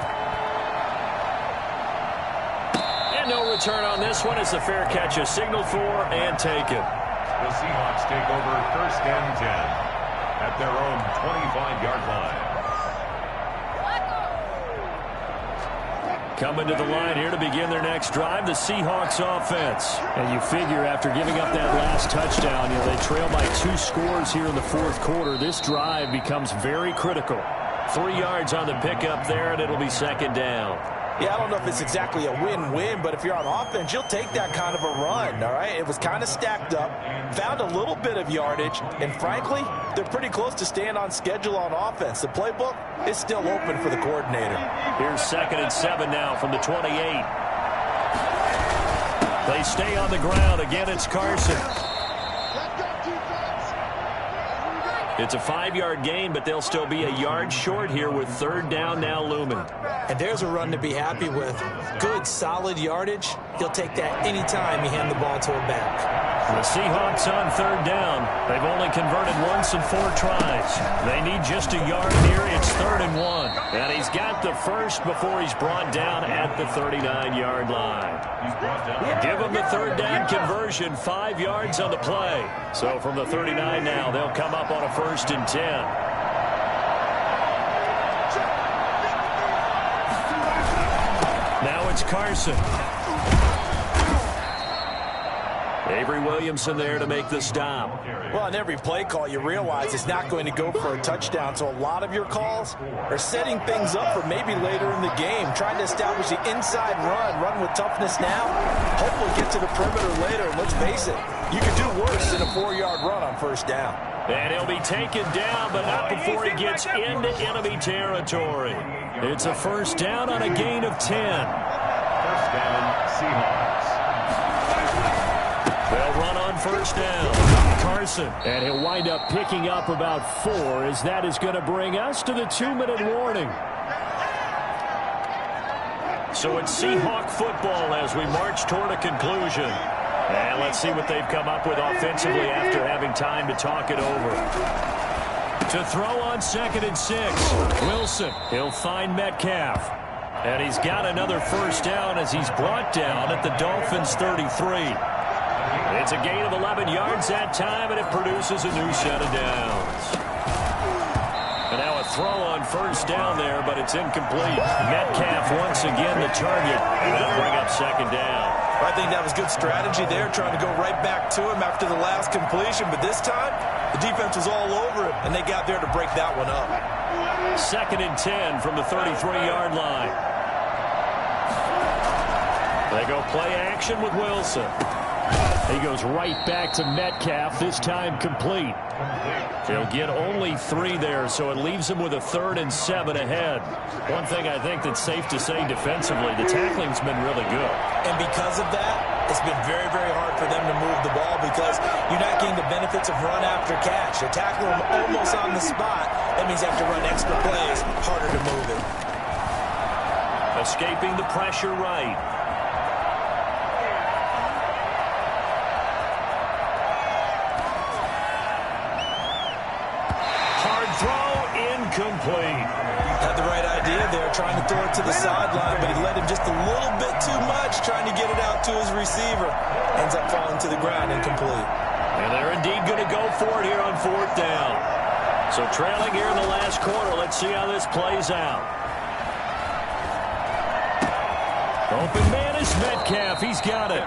And no return on this one as the fair catch is signaled for and taken. The Seahawks take over 1st and 10 at their own 25-yard line. Coming to the line here to begin their next drive, the Seahawks offense. And you figure after giving up that last touchdown, they trail by 2 scores here in the 4th quarter. This drive becomes very critical. 3 yards on the pickup there, and it'll be 2nd down. Yeah, I don't know if it's exactly a win-win, but if you're on offense, you'll take that kind of a run, all right? It was kind of stacked up, found a little bit of yardage, and frankly, they're pretty close to staying on schedule on offense. The playbook is still open for the coordinator. Here's 2nd and 7 now from the 28. They stay on the ground. Again, it's Carson. It's a 5-yard gain, but they'll still be a yard short here with 3rd down now looming. And there's a run to be happy with. Good, solid yardage. He'll take that anytime you hand the ball to a back. The Seahawks on 3rd down. They've only converted once in 4 tries. They need just a yard here. It's 3rd and 1. And he's got the first before he's brought down at the 39-yard line. Give him the 3rd down conversion. 5 yards on the play. So from the 39 now, they'll come up on a 1st and 10. Now it's Carson. Avery Williamson there to make the stop. Well, on every play call, you realize it's not going to go for a touchdown. So a lot of your calls are setting things up for maybe later in the game, trying to establish the inside run with toughness now, hopefully get to the perimeter later. And let's face it, you could do worse than a 4-yard run on 1st down. And he'll be taken down, but not before he gets into enemy territory. It's a 1st down on a gain of 10. 1st down, Seahawks. They'll run on 1st down. Carson. And he'll wind up picking up about 4 as that is going to bring us to the 2-minute warning. So it's Seahawk football as we march toward a conclusion. And let's see what they've come up with offensively after having time to talk it over. To throw on 2nd and 6. Wilson. He'll find Metcalf. And he's got another 1st down as he's brought down at the Dolphins' 33. It's a gain of 11 yards that time, and it produces a new set of downs. And now a throw on 1st down there, but it's incomplete. Metcalf once again the target, and that'll bring up 2nd down. I think that was good strategy there, trying to go right back to him after the last completion. But this time, the defense was all over him, and they got there to break that one up. 2nd and 10 from the 33-yard line. They go play action with Wilson. He goes right back to Metcalf, this time complete. He'll get only 3 there, so it leaves him with a 3rd and 7 ahead. One thing I think that's safe to say defensively, the tackling's been really good. And because of that, it's been very, very hard for them to move the ball because you're not getting the benefits of run after catch. You're tackling them almost on the spot. That means you have to run extra plays, harder to move it. Escaping the pressure right. Incomplete. Had the right idea there, trying to throw it to the sideline, but he let him just a little bit too much, trying to get it out to his receiver. Ends up falling to the ground, incomplete. And they're indeed going to go for it here on 4th down. So trailing here in the last quarter, let's see how this plays out. Open man is Metcalf. He's got it.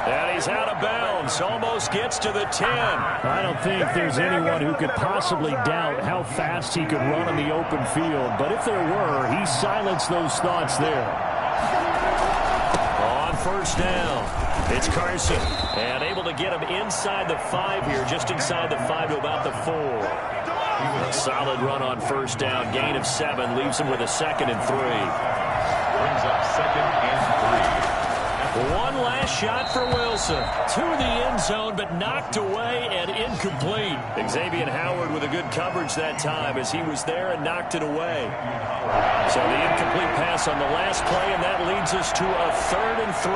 And he's out of bounds. Almost gets to the 10. I don't think there's anyone who could possibly doubt how fast he could run in the open field. But if there were, he silenced those thoughts there. On first down. It's Carson, and able to get him inside the 5 here, just inside the 5 to about the 4. A solid run on first down, gain of 7, leaves him with a 2nd and 3. Brings up 2nd and 3. One last shot for Wilson. To the end zone, but knocked away and incomplete. Xavier Howard with a good coverage that time as he was there and knocked it away. So the incomplete pass on the last play, and that leads us to a 3rd and 3.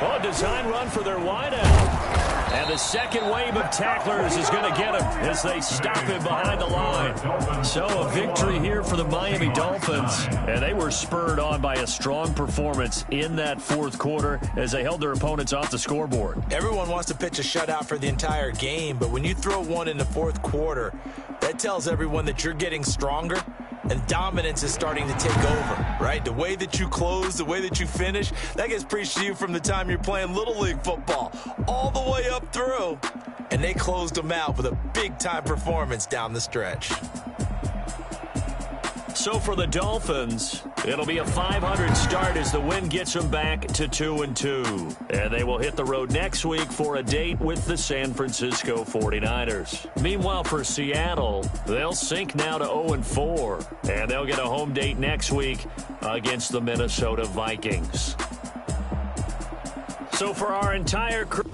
Well, a design run for their wideout. And the second wave of tacklers is going to get him as they stop him behind the line. So a victory here for the Miami Dolphins. And they were spurred on by a strong performance in that 4th quarter as they held their opponents off the scoreboard. Everyone wants to pitch a shutout for the entire game, but when you throw one in the 4th quarter, that tells everyone that you're getting stronger and dominance is starting to take over, right? The way that you close, the way that you finish, that gets preached to you from the time you're playing Little League football all the way up through. And they closed them out with a big-time performance down the stretch. So for the Dolphins, it'll be a 500 start as the win gets them back to 2-2. And they will hit the road next week for a date with the San Francisco 49ers. Meanwhile, for Seattle, they'll sink now to 0-4. And they'll get a home date next week against the Minnesota Vikings. So for our entire crew...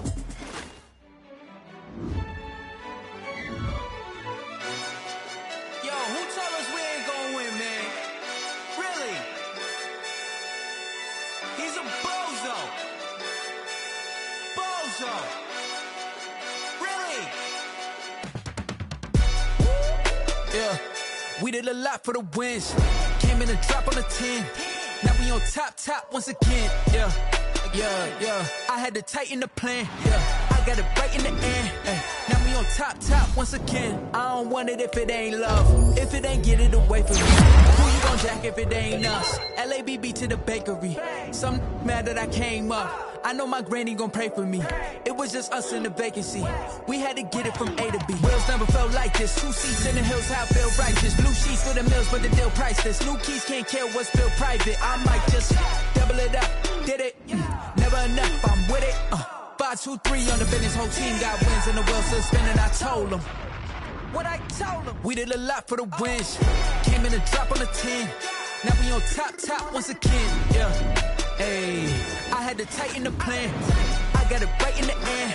We did a lot for the wins. Came in and drop on the 10. Now we on top once again. Yeah. I had to tighten the plan. Yeah. I got it right in the end. Now we on top once again. I don't want it if it ain't love. If it ain't, get it away from me. Who you gon' jack if it ain't us? LABB to the bakery. Some mad that I came up. I know my granny gon' pray for me. It was just us in the vacancy. We had to get it from A to B. Wheels never felt like this. 2 seats in the hills, how I feel righteous. Blue sheets for the mills, but the deal priceless. New keys can't care what's still private. I might just double it up. Did it? Never enough, I'm with it. 5, 2, 3 on the business. Whole team got wins and the wheels still spinning. I told them what I told them. We did a lot for the wins. Came in and drop on the 10. Now we on top once again. Yeah. Hey, I had to tighten the plan. I got it right in the end.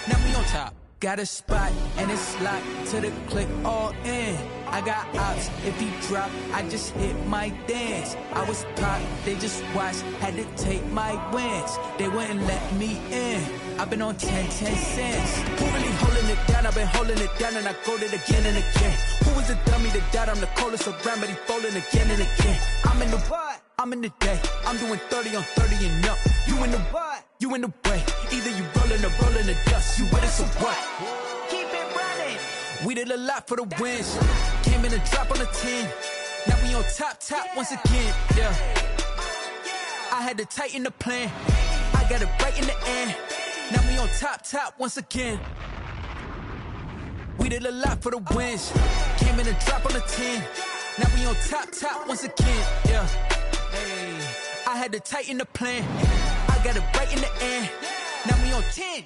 Now we on top. Got a spot and it's locked to the click all in. I got ops, if he drop, I just hit my dance. I was caught, they just watched, had to take my wins. They wouldn't let me in. I've been on 10 cents. Who really holding it down? I've been holding it down and I go it again and again. Who was the dummy that died? I'm the coldest around, but he falling again and again. I'm in the what? I'm in the day. I'm doing 30 on 30 and up. You in the what? You in the way. Either you rolling or rolling the dust. You with us or what? Keep it running. We did a lot for the wins. Came in and drop on the 10. Now we on top once again. Yeah. I had to tighten the plan. I got it right in the end. Now we on top once again. We did a lot for the wins. Came in and drop on the 10. Now we on top once again. Yeah. Hey, I had to tighten the plan. I got it right in the end. Now we on 10.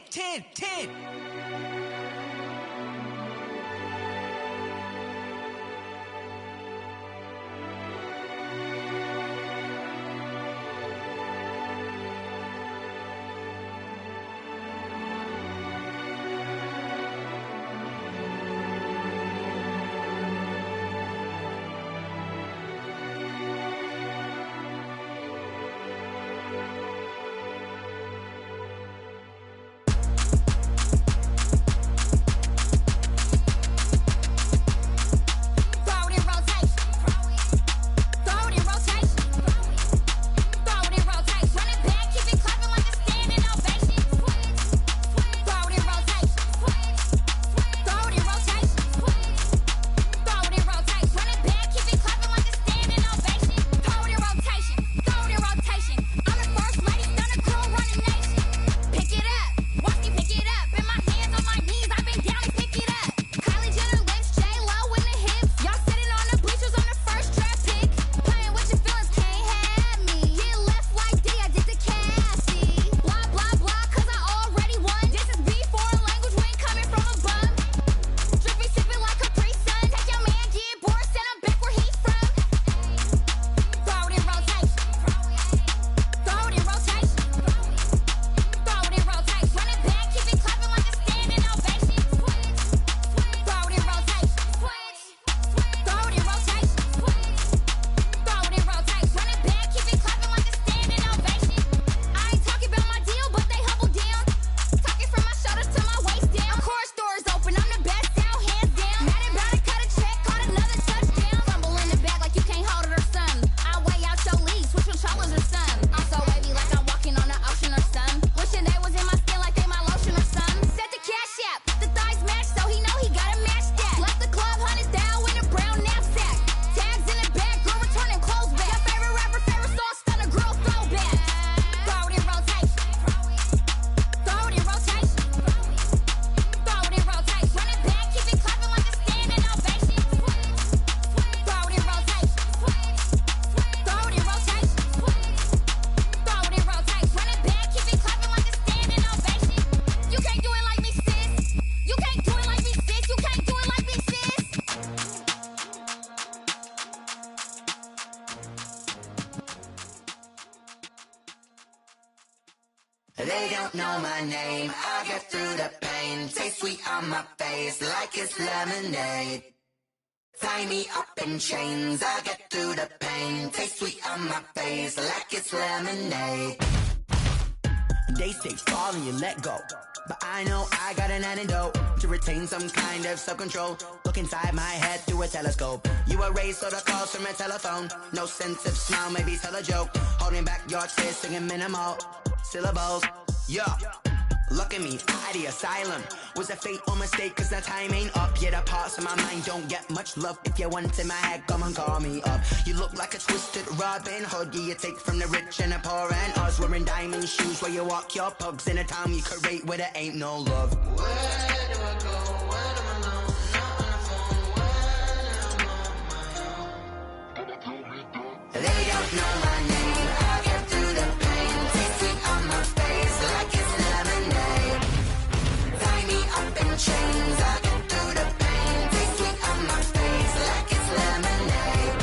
They don't know my name, I get through the pain. Taste sweet on my face like it's lemonade. Tie me up in chains, I get through the pain. Taste sweet on my face like it's lemonade. They say fall and you let go, but I know I got an antidote to retain some kind of self-control. Look inside my head through a telescope. You erase all the calls from a telephone. No sense of smile, maybe tell a joke. Holding back your tears, singing minimal syllables. Yeah, look at me, out of the asylum. Was a fate or mistake, cause the time ain't up. Yet the parts of my mind don't get much love. If you want in my head, come and call me up. You look like a twisted Robin Hood. Yeah, you take from the rich and the poor and us. Wearing diamond shoes where you walk your pugs. In a town you create where there ain't no love. Where do I go? Where am I alone? Not on the phone, when I'm on my own. They don't know my name, I get through the pain. Taste sweet on my face like it's lemonade. Tie me up in chains, I get through the pain. Taste sweet on my face like it's lemonade.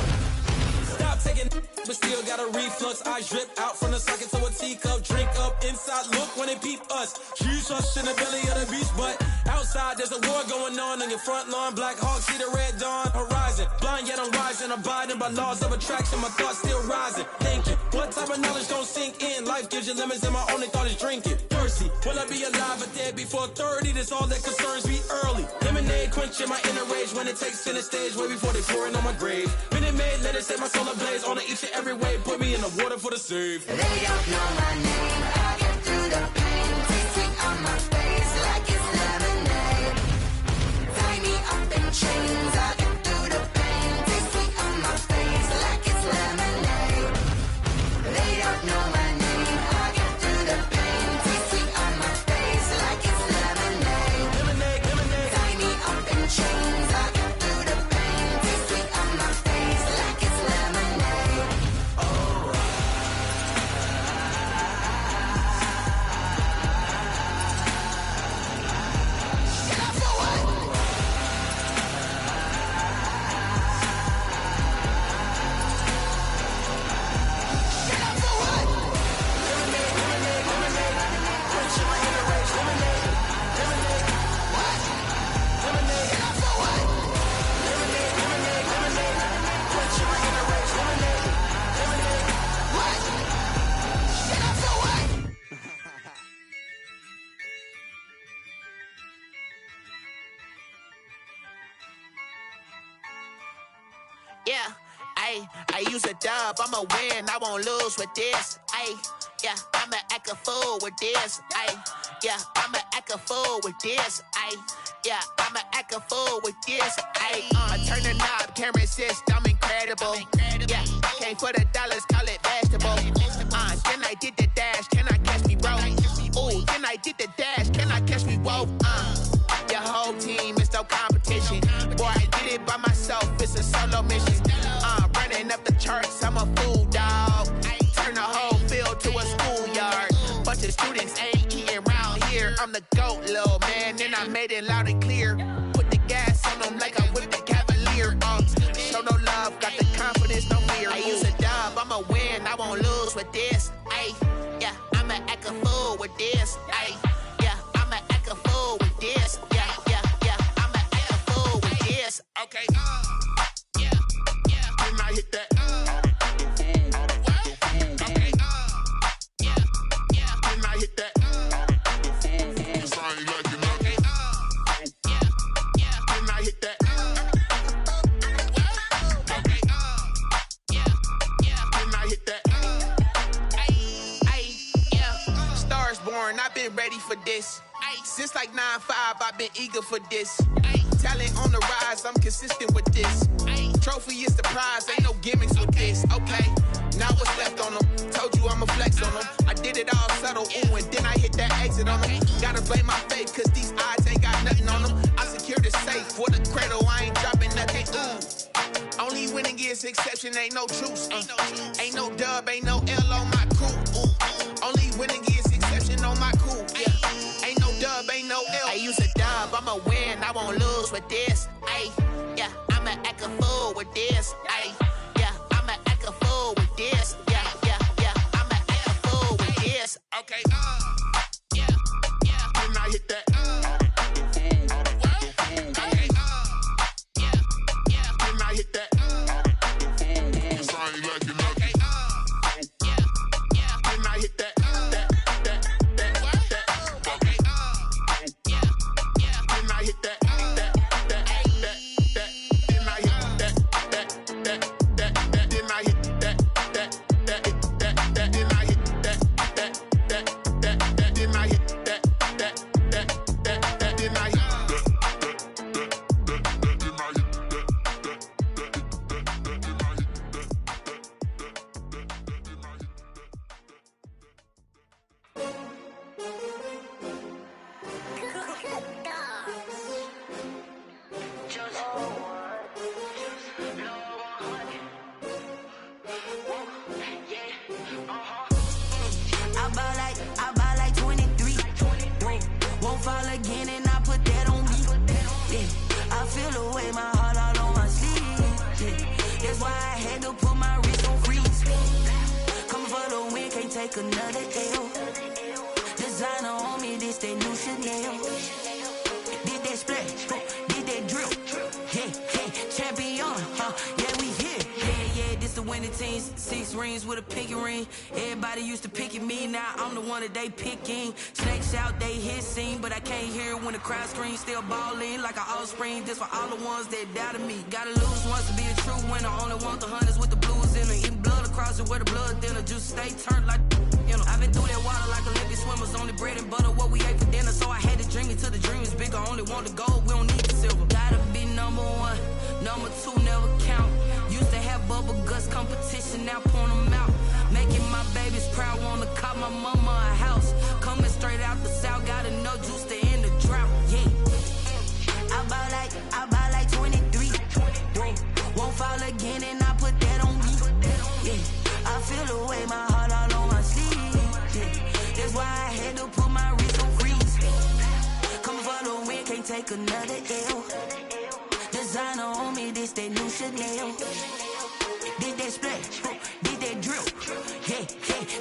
Stop taking, but still got a reflux. Eyes drip out from the socket to a teacup. Drink up inside, look when they peep us. Jesus in the belly of the beast, but outside there's a war going on your front lawn. Black Hawk, see the red dawn horizon. Blind yet I'm rising, abiding by laws of attraction. My thoughts still rising, thinking what type of knowledge don't sink in? Life gives you lemons and my only thought is drinking. Thirsty, will I be alive or dead before 30? That's all that concerns me early. Lemonade quenching my inner rage when it takes center stage way before they pour it on my grave. Minute Maid, let it set my soul ablaze on each and every way. Put me in the water for the save. They don't know my name, I get through the pain. Taste sweet on my face like it's lemonade. Tie me up in chains, I get through the pain. Taste sweet on my face like it's lemonade. They don't know my name, I get through the pain. Taste sweet on my face like it's lemonade. Lemonade, lemonade. Tie me up in chains, I get through the pain. Taste sweet on my face like it's lemonade. Oh. Yeah, I use a dub, I'ma win, I won't lose with this. Yeah, I'ma act a fool with this. Yeah, I'ma act a fool with this. Yeah, I'ma act a fool with this. I turn the knob, camera assist, I'm incredible. Yeah, came for the dollars, call it vegetable. Then I did the dash, can I catch me, bro? Ooh, then I did the dash, can I catch me, whoa? Your whole team is no competition. Boy, I did it by myself, it's a solo mission. Running up the charts, I'm a fool, dog. Turn the whole field to a schoolyard. Bunch of students ain't eating round here. I'm the GOAT, little man, and I made it loud and clear. Put the gas on them like I'm with the Cavalier. Show no love, got the confidence, no fear. I use a dub, I'ma win, I won't lose with this. Yeah, I'ma act a fool with this. Yeah, I'ma act a fool with this. Yeah, I'ma act a fool with this. Okay, yeah, when I hit that. Okay, yeah, when I hit that. I've been ready for this. Since like 9-5, I've been eager for this. Talent on the rise, I'm consistent with this. Trophy is the prize, ain't no gimmicks with this. Okay, now what's left on them? Told you I'ma flex on them. I did it all subtle, ooh, and then I hit that exit on them. Gotta blame my fate, cause these eyes ain't got nothing on them. I secured the safe for the cradle, I ain't dropping nothing, ooh. Only winning is exception, ain't no truce. Ain't no dub, ain't no L on my crew. Only winning is exception on my crew. Yeah. Ain't no dub, ain't no L. I use a dub, I'ma win, I won't lose with this. Yeah, I'ma act a fool with this. Yeah, I'ma act a fool with this. Yeah, I'ma act a fool with this. Okay, had to put my wrist on freeze. Coming for the win, can't take another L. Designer on me, this that new Chanel. Did that splash, did that drill. Yeah, champion, yeah, we here. Yeah, this the winning team. 6 rings with a pinky ring. Everybody used to pick at me, now I'm the one that they picking. Snakes out, they hit scene, but I can't hear it when the crowd screams. Still ballin' like an offspring. This for all the ones that doubted me. Gotta lose once to be a true winner. Only want the hunters with the blues in it. Eating blood across it where the blood thinner. Just stay turned like, you know. I've been through that water like Olympic swimmers. Only bread and butter, what we ate for dinner. So I had to dream it till the dream is bigger. Only want the gold, we don't need the silver. Gotta be number 1, number 2 never count. Used to have bubble guts competition, now point them out. Making my babies proud, wanna cop my mama a house. Coming straight out the south, got enough juice to end the drought. Yeah, I buy like 23. Whoa, won't fall again, and I put that on me. Yeah, I feel the way, my heart all on my sleeve. Yeah, that's why I had to put my wrist on freeze. Coming for the win, can't take another L. Designer on me, this that new Chanel. Did that splash, did that drill. Yeah,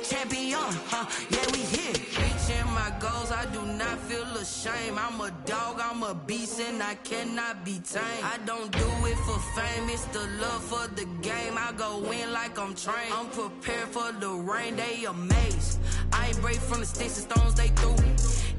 champion, yeah, we here. Reaching my goals, I do not feel ashamed. I'm a dog, I'm a beast, and I cannot be tamed. I don't do it for fame, it's the love for the game. I go in like I'm trained. I'm prepared for the rain, they amazed. I ain't brave from the sticks and stones they threw.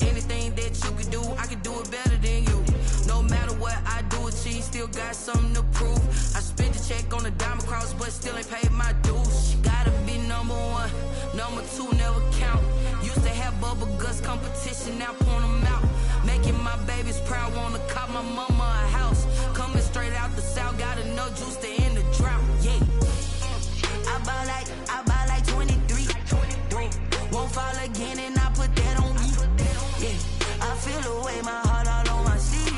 Anything that you can do, I can do it better than you. No matter what I do, achieve, still got something to prove. I spent the check on the diamond cross, but still ain't paid my dues. Gotta be number 1, number 2 never count. Used to have bubble guts competition, now point them out. Making my babies proud, wanna cop my mama a house. Coming straight out the south, got enough juice to end the drought. Yeah, I buy like 23. Won't fall again, and I put that on me. Yeah, I feel the way, my heart all on my sleeve.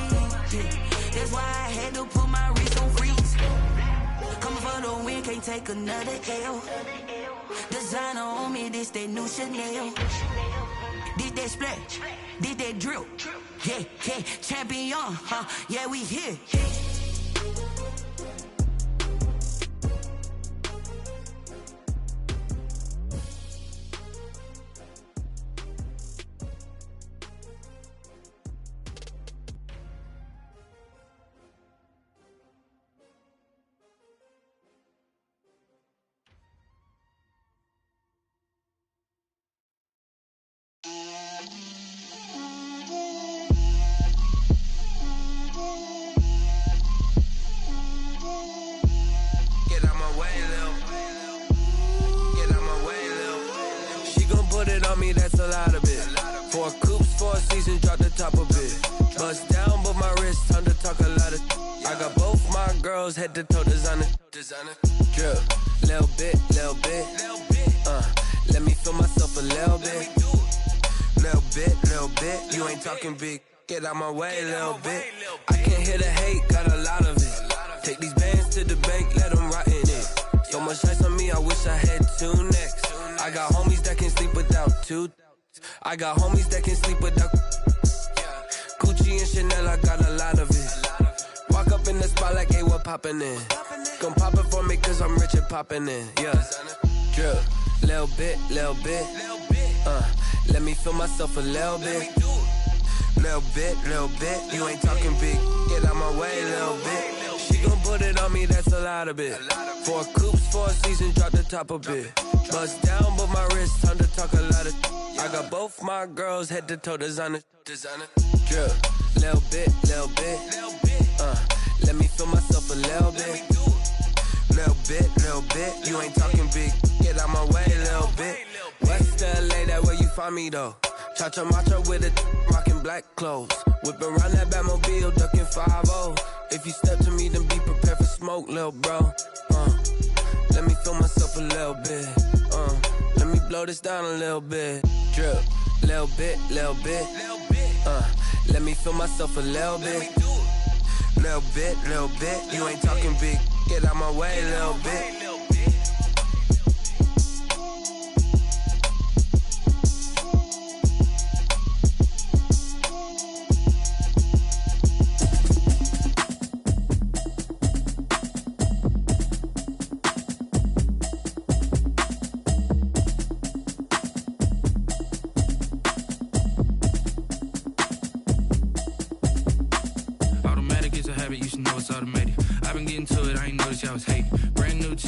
Yeah, that's why I had to put my wrist on freeze. Coming for the win, can't take another L. Designer on me, this that new Chanel. Did that splash, did that drill. Yeah, champion, yeah, we here. That's a lot of it. 4 coops, 4 seasons, drop the top of it. Bust down, but my wrist, time to talk a lot of. I got both my girls head to toe designer. Drip, little bit. Let me feel myself a little bit. Little bit. You ain't talking big. Get out my way, little bit. I can't hear the hate, got a lot of it. Take these bands to the bank, let them rot in it. So much ice on me, I wish I had 2 necks. I got homies that can sleep without 2. I got homies that can sleep without Gucci and Chanel, I got a lot of it. Walk up in the spot like, hey, what poppin' in? Gon' pop it for me cause I'm rich and poppin' in. Yeah, drip, little bit. Let me feel myself a little bit. Little bit. You ain't talking big, get out my way, little bit. She gon' put it on me, that's a lot of it. 4 coops, 4 seasons, drop the top of it. Bust down, but my wrist, time to talk a lot of. I got both my girls head to toe designer. Drip, little bit. Let me feel myself a little bit. Little bit. You ain't talking big, get out my way, little bit. West LA, that where you find me though. Cha-cha matcha with it, rockin' black clothes. Whip around that Batmobile, ducking 5-0. If you step to me, then be prepared for smoke, lil' bro. Let me feel myself a little bit. Let me blow this down a little bit. Drip, little bit. Let me feel myself a little bit. Little bit. You ain't talking big. Get out my way, little bit.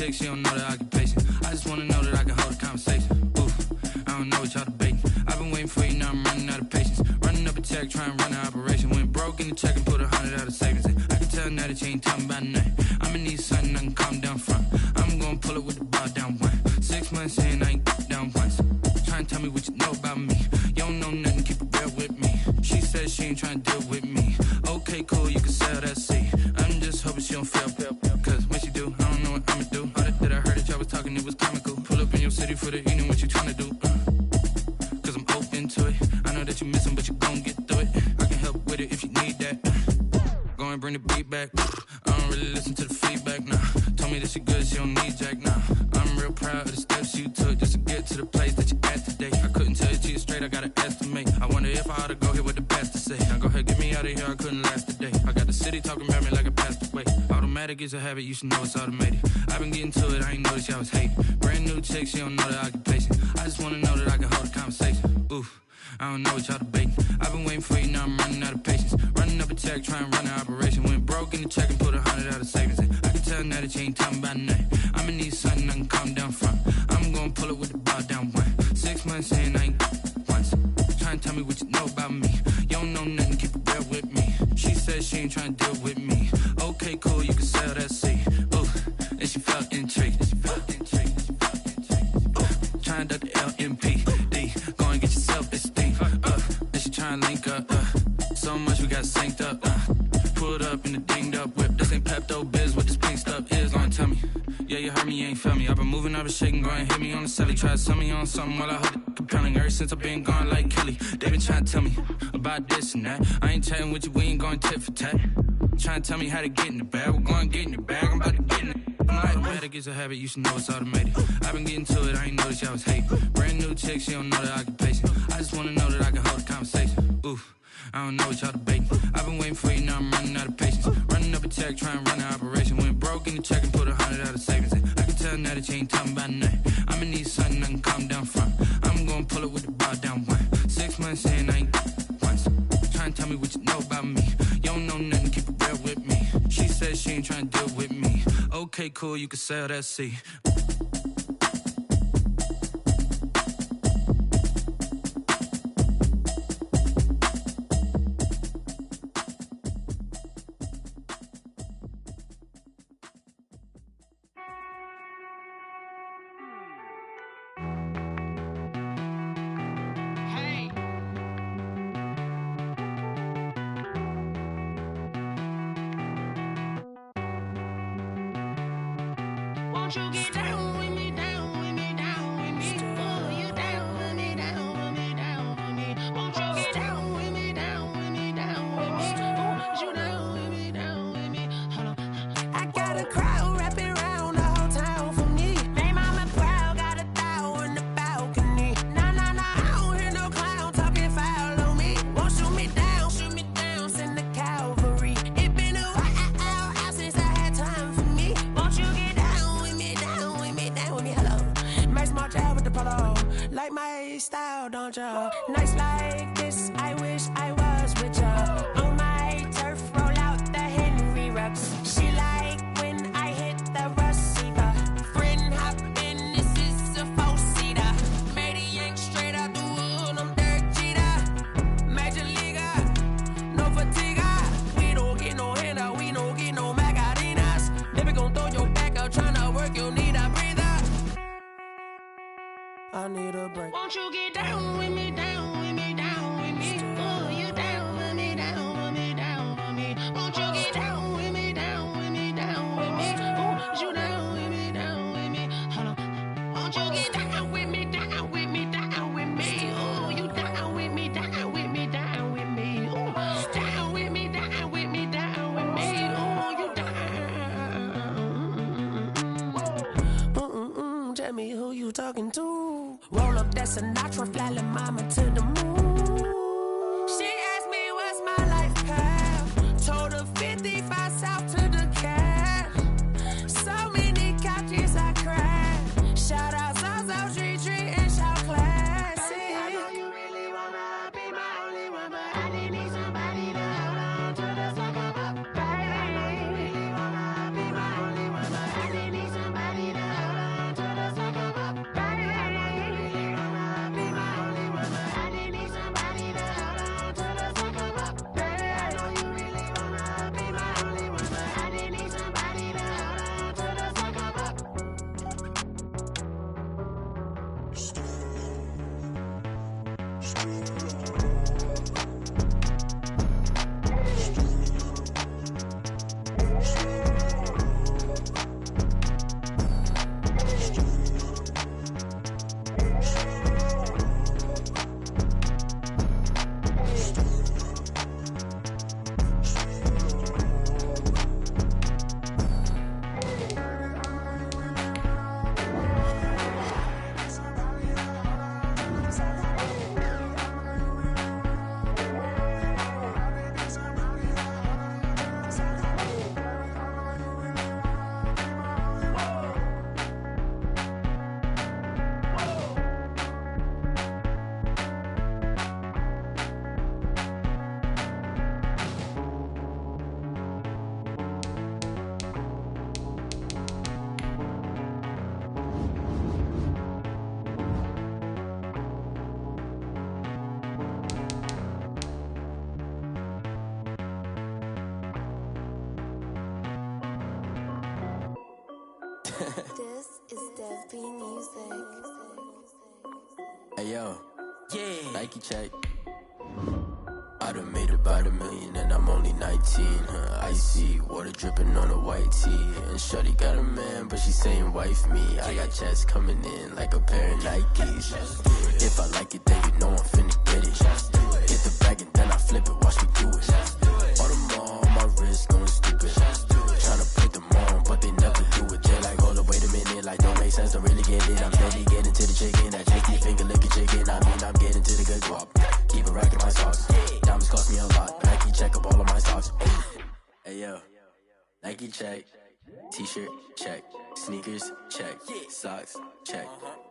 chick, she don't know that I get patient. I just wanna know that I can hold a conversation. Oof, I don't know what y'all debating. I've been waiting for you, now I'm running out of patience. Running up a check, trying to run an operation. Went broke in the check and put 100 out of savings in. I can tell now that you ain't talking about nothing. I'ma need something I can calm down from. I'm gonna pull it with the bar down one. 6 months in, I ain't down once. Trying to tell me what you know about me. You don't know nothing, keep it real with me. She says she ain't trying to deal with me. Okay, cool, you can sell that seed. I'm just hoping she don't fail. Cause when she do, I don't know what I'ma do. All that I heard that y'all was talking, it was comical. Pull up in your city for the evening, what you trying to do? Cause I'm open to it. I know that you miss him, but you gon' get through it. I can help with it if you need that. Go and bring the beat back. I don't really listen to the feedback, nah. Told me that she good, she don't need jack, nah. I'm real proud of the steps you took just to get to the place that you at today. I couldn't tell you to you straight, I gotta estimate. I wonder if I ought to go here with the best to say. Now go ahead, get me out of here, I couldn't last today. I got the city talking about me like I passed away. Automatic is a habit, you should know it's automated. I've been getting to it, I ain't noticed y'all was hating. Brand new chick, she don't know that I get patient. I just wanna know that I can hold a conversation. Oof, I don't know what y'all debating. I've been waiting for you, now I'm running out of patience. Running up a check, trying to run an operation. Went broke in the check and put 100 out of savings in. I can tell now that you ain't talking about nothing. I'ma need something I can calm down from. I'm gonna pull it with the bar down one. 6 months in, I ain't once. Trying to tell me what you know about me. You don't know nothing, keep it real with me. She says she ain't trying to deal with me. Okay, cool, you can sell that seed. Ooh, and she felt intrigued. Trying to duck the LMPD. Go and get your self-esteem. And she trying to link up. So much we got synced up. Pulled up in the dinged up whip. This ain't Pepto-Biz, what this pink stuff is. Gonna tell me. Yeah, you heard me, you ain't felt me. I've been moving, I've been shaking, go and hit me on the celly. Try to sell me on something while I hold it compelling. Ever since I've been gone like Kelly, they been trying to tell me about this and that. I ain't chatting with you, we ain't going tit for tat. Trying to tell me how to get in the bag, we're going to get in the bag, I'm about to get in it. Automatic is a habit, you should know it's automated. I've been getting to it, I ain't noticed y'all was hating. Brand new chick, she don't know that I get patient. I just wanna know that I can hold a conversation. Oof, I don't know what y'all debating. I've been waiting for you, now I'm running out of patience. Running up a check, trying to run an operation. Went broke in the check and put 100 out of savings in. I can tell now that you ain't talking about nothing. I'ma need something I can calm down from. I'm gonna pull it with the bar down one. 6 months in, I ain't once. Trying to tell me what you know about me. You don't know nothing, keep it real with me. She says she ain't trying to deal with me. Okay, cool, you can sell that seed. Won't you get down with me, down with me, down with me? Oh, you down with me, down with me, down with me. Won't you get down with me, down with me, down with me? Oh, you down with me, down with me? Hold on. I got a crowd wrapping around the whole town for me. They mama proud, got a thou in the balcony. Nah, I don't hear no clown talking foul on me. Won't shoot me down, send the cavalry. It been a while since I had time for me. Won't you get down with me, down with me, down with me? Hello. Max March out with the polo. Like my style, don't ya? Nights like this, I wish I was with ya. On my turf, roll out the Henry Rux. She like when I hit the receiver. Friend hop in, this is a four-seater. Made a yank straight out the wood, I'm Derek Jeter. Major leaguer, no fatigue. We don't get no handout, we don't get no Macarinas. Never gon' throw your back out, tryna work, you need a breather. I need a break. Won't you get down with me, down with me, down with me? Oh, you down with me, down with me, down with me? Won't you get down with me, down with me, down with me? Oh, you down with me, down with me? Hold on. Won't you get down with me, down with me, down with me? Oh, you down with me, down with me, down with me? Oh, down with me, down with me, down with me? Oh, you down. Tell me who you talking to. Roll up that Sinatra, fly la mama to the moon. She asked me what's my life path. Told her 55 south to the cat. So many couches I cried. Shout out Zazo, Tree, and shout classic. I know you really wanna be my only one, but I didn't need somebody to hold on to the suck up, baby. I know you really wanna be my only one, but I didn't need somebody to This is Dev B Music. Hey yo, Nike check. I done made about $1 million and I'm only 19. Icy water dripping on a white tee. And shorty got a man, but she saying wife me. I got checks coming in like a pair of Nikes. If I like it, then you know I'm finna get it. Hit the bag and then I flip it, watch me do it. All them on my wrist going stupid. Tryna put them on, but they never do it. They like, hold up, wait a minute, like don't make sense, don't really get it. I'm steady getting to the chicken, that chicky finger licking chicken. I mean, I'm getting to the good guap. Keep a rack in my socks. Diamonds cost me a lot. Nike check up all of my stocks. Hey yo, Nike check. T-shirt check. Sneakers check. Socks check.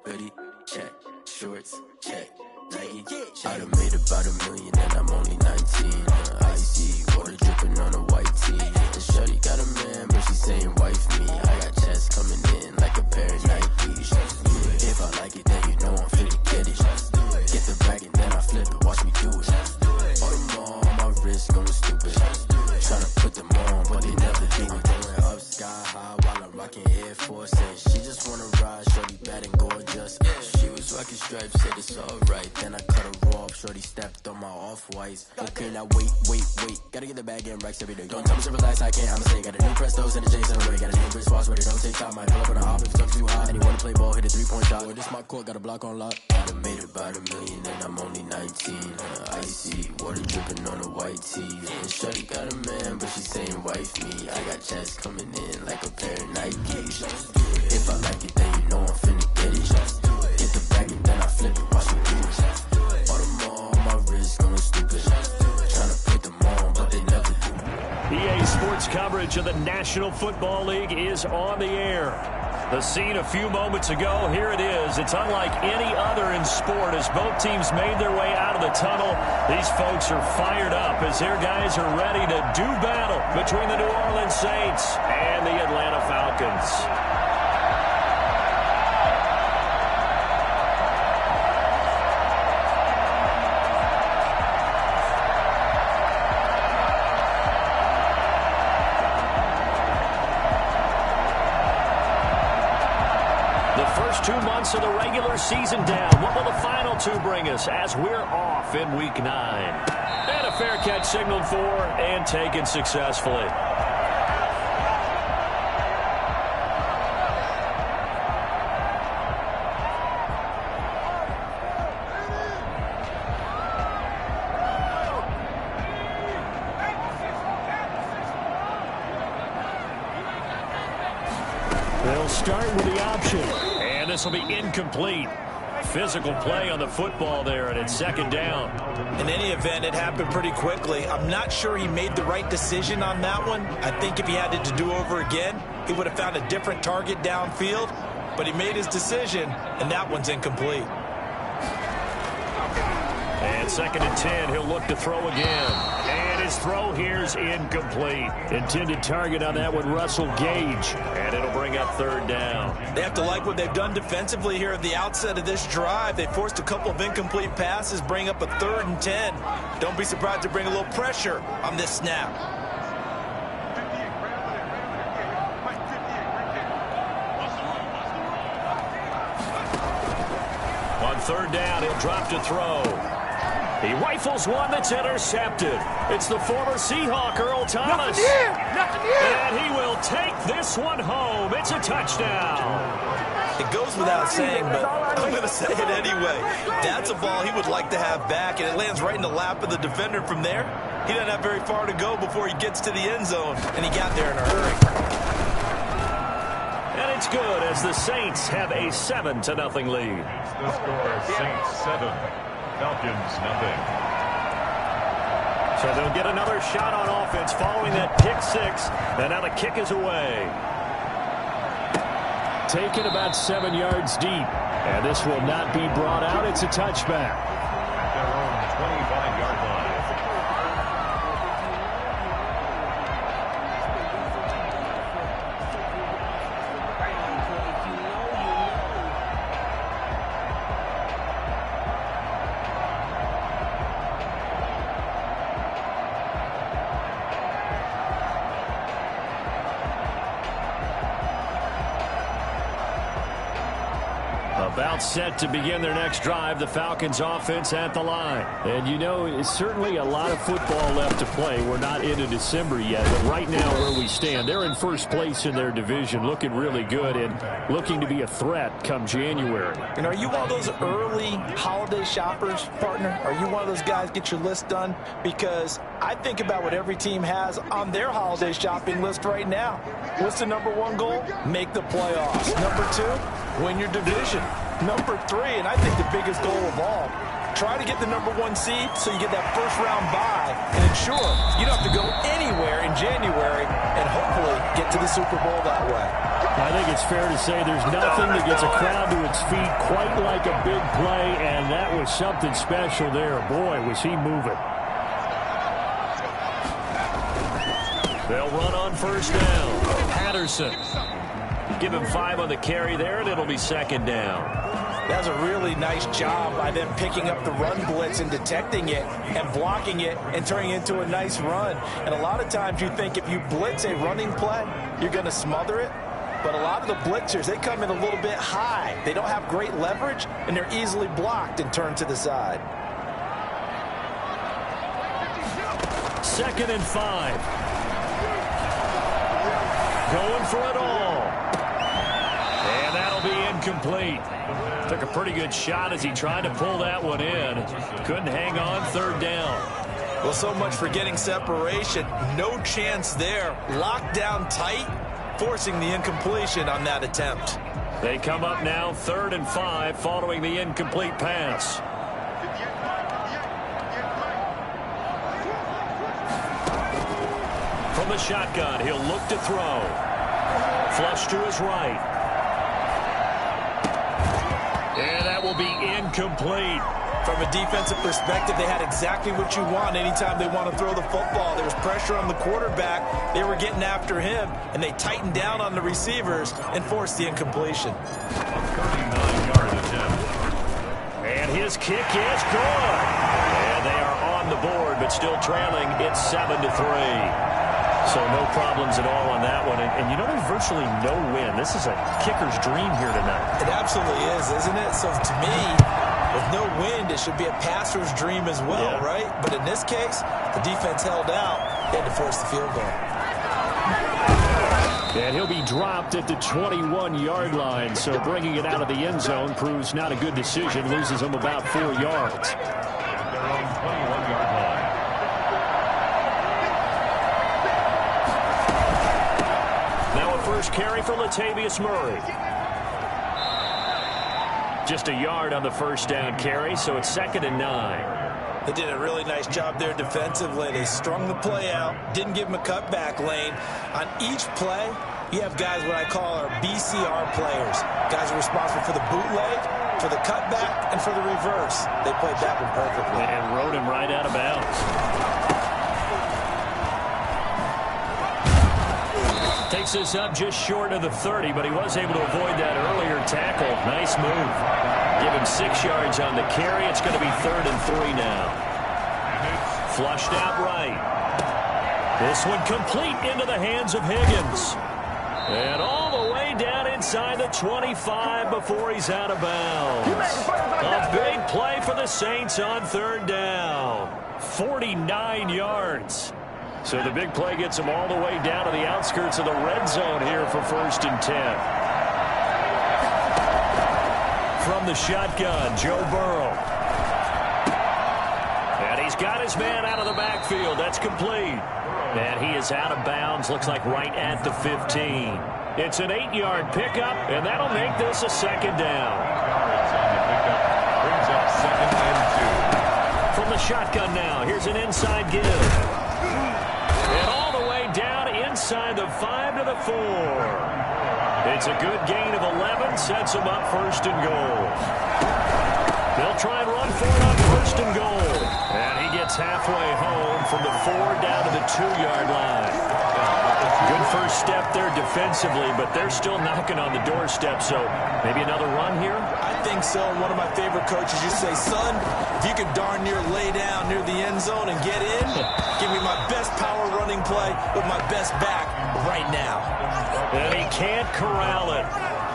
Hoodie check. Shorts check. Nike I done made about $1 million and I'm only 19. Icy water dripping on a white tee. And shorty got a man, but she saying wife me. I got checks coming in like a pair of Nikes. If I like it, then you know I'm finna get it. Get the bag and then I flip it, watch me do it. All them on my wrist going stupid. Tryna put them on, but they never do it. Going up sky high while I'm rocking Air Force. And she just wanna ride, shorty bad and gorgeous. She was rocking stripes, said it's alright. Then I cut her off, shorty stepped on my off-whites. Okay, now wait. Gotta get the bag and racks every day. Don't tell me to relax, I can't, I'ma say. Got a new Prestos and a J's in the way. Got a new Chris Foss, but it don't take time. I pull up on a hop if it talks too high. And he wanna play ball, hit a 3-point shot. Boy, this my court, got a block on lock. I done made about $1 million and I'm only 19. Icy water dripping on a white tee. And shorty got a man, but she saying wife me. I got checks coming in like a pair of Nikes. If I like it, then you know I'm finna get it. Get the bag and then I flip it, watch me do it. All them on my wrist going stupid. Tryna put them on, but they never do. EA Sports coverage of the National Football League is on the air. The scene a few moments ago, here it is. It's unlike any other in sport as both teams made their way out of the tunnel. These folks are fired up as their guys are ready to do battle between the New Orleans Saints and the Atlanta Falcons. The first 2 months of the regular season down. What will the final two bring us as we're off in Week 9? And a fair catch signaled for and taken successfully. They'll start with the option. And this will be incomplete. Physical play on the football there, and it's second down. In any event, it happened pretty quickly. I'm not sure he made the right decision on that one. I think if he had it to do over again, he would have found a different target downfield. But he made his decision, and that one's incomplete. And second and 10, he'll look to throw again. And his throw here's incomplete. Intended target on that one, Russell Gage. And it'll bring up third down. They have to like what they've done defensively here at the outset of this drive. They forced a couple of incomplete passes, bring up a 3rd and 10. Don't be surprised to bring a little pressure on this snap. On third down, he'll drop to throw. He rifles one that's intercepted. It's the former Seahawk, Earl Thomas. Nothing here. And he will take this one home. It's a touchdown. It goes without saying, but I'm going to say it anyway. That's a ball he would like to have back, and it lands right in the lap of the defender from there. He doesn't have very far to go before he gets to the end zone, and he got there in a hurry. And it's good as the Saints have a 7-0 lead. The score, Saints 7, Falcons 0. So they'll get another shot on offense following that pick six, and now the kick is away. Taken about 7 yards deep, and this will not be brought out. It's a touchback. At their own 25-yard line. About set to begin their next drive, the Falcons offense at the line. And you know, it's certainly a lot of football left to play. We're not into December yet, but right now where we stand, they're in first place in their division, looking really good and looking to be a threat come January. And are you one of those early holiday shoppers, partner? Are you one of those guys get your list done? Because I think about what every team has on their holiday shopping list right now. What's the number one goal? Make the playoffs. Number two, win your division. Number three, and I think the biggest goal of all, try to get the number one seed so you get that first round bye and ensure you don't have to go anywhere in January and hopefully get to the Super Bowl that way. I think it's fair to say there's nothing that gets a crowd to its feet quite like a big play, and that was something special there. Boy, was he moving. They'll run on first down. Patterson. Give him 5 on the carry there, and it'll be second down. That's a really nice job by them picking up the run blitz and detecting it and blocking it and turning it into a nice run. And a lot of times you think if you blitz a running play, you're going to smother it. But a lot of the blitzers, they come in a little bit high. They don't have great leverage, and they're easily blocked and turned to the side. 2nd and 5. Going for it all. And that'll be incomplete. Took a pretty good shot as he tried to pull that one in. Couldn't hang on, 3rd down. Well, so much for getting separation. No chance there. Locked down tight, forcing the incompletion on that attempt. They come up now 3rd and 5 following the incomplete pass. From the shotgun, he'll look to throw. Flush to his right. And that will be incomplete. From a defensive perspective, they had exactly what you want anytime they want to throw the football. There was pressure on the quarterback. They were getting after him, and they tightened down on the receivers and forced the incompletion. 39-yard attempt. And his kick is good. And they are on the board, but still trailing. It's 7-3. So no problems at all on that one. And you know, there's virtually no win. This is a kicker's dream here tonight. It absolutely is, isn't it? So to me, with no wind, it should be a passer's dream as well, right? But in this case, the defense held out. They had to force the field goal. And he'll be dropped at the 21-yard line. So bringing it out of the end zone proves not a good decision. Loses him about 4 yards. Their own 21-yard line. First carry for Latavius Murray. Just a yard on the first down carry, so it's 2nd and 9. They did a really nice job there defensively. They strung the play out, didn't give him a cutback lane. On each play, you have guys what I call our BCR players. Guys are responsible for the bootleg, for the cutback, and for the reverse. They played that one perfectly. And rode him right out of bounds. Takes this up just short of the 30, but he was able to avoid that earlier tackle. Nice move. Give him 6 yards on the carry. It's going to be 3rd and 3 now. Flushed out right. This one complete into the hands of Higgins. And all the way down inside the 25 before he's out of bounds. A big play for the Saints on 3rd down. 49 yards. So the big play gets them all the way down to the outskirts of the red zone here for 1st and 10. From the shotgun, Joe Burrow. And he's got his man out of the backfield. That's complete. And he is out of bounds, looks like right at the 15. It's an 8-yard pickup, and that'll make this a 2nd down. Brings up 2nd and 2. From the shotgun now, here's an inside give. And all the way down inside the 5 to the 4. It's a good gain of 11, sets him up 1st and goal. They'll try and run for it on 1st and goal. And he gets halfway home from the 4 down to the 2-yard line. Good first step there defensively, but they're still knocking on the doorstep, so maybe another run here? I think so. One of my favorite coaches used to say, son, if you could darn near lay down near the end zone and get in, give me my best power running play with my best back right now. And he can't corral it.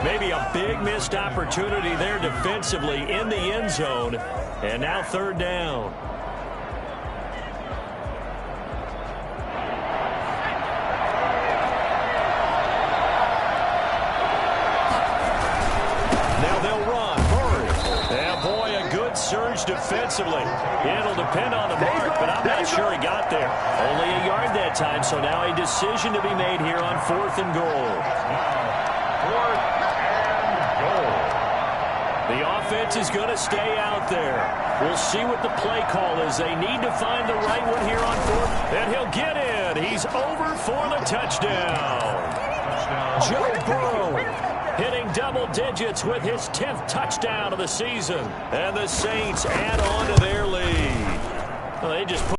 Maybe a big missed opportunity there defensively in the end zone. And now third down. Now they'll run. Murray. And boy, a good surge defensively. It'll depend on the mark, but I'm not sure he got there. Only a yard that time, so now a decision to be made here on 4th and goal. 4th and goal. The offense is going to stay out there. We'll see what the play call is. They need to find the right one here on 4th, and he'll get in. He's over for the touchdown. Joe Burrow hitting double digits with his 10th touchdown of the season. And the Saints add on to their lead. Well, they just put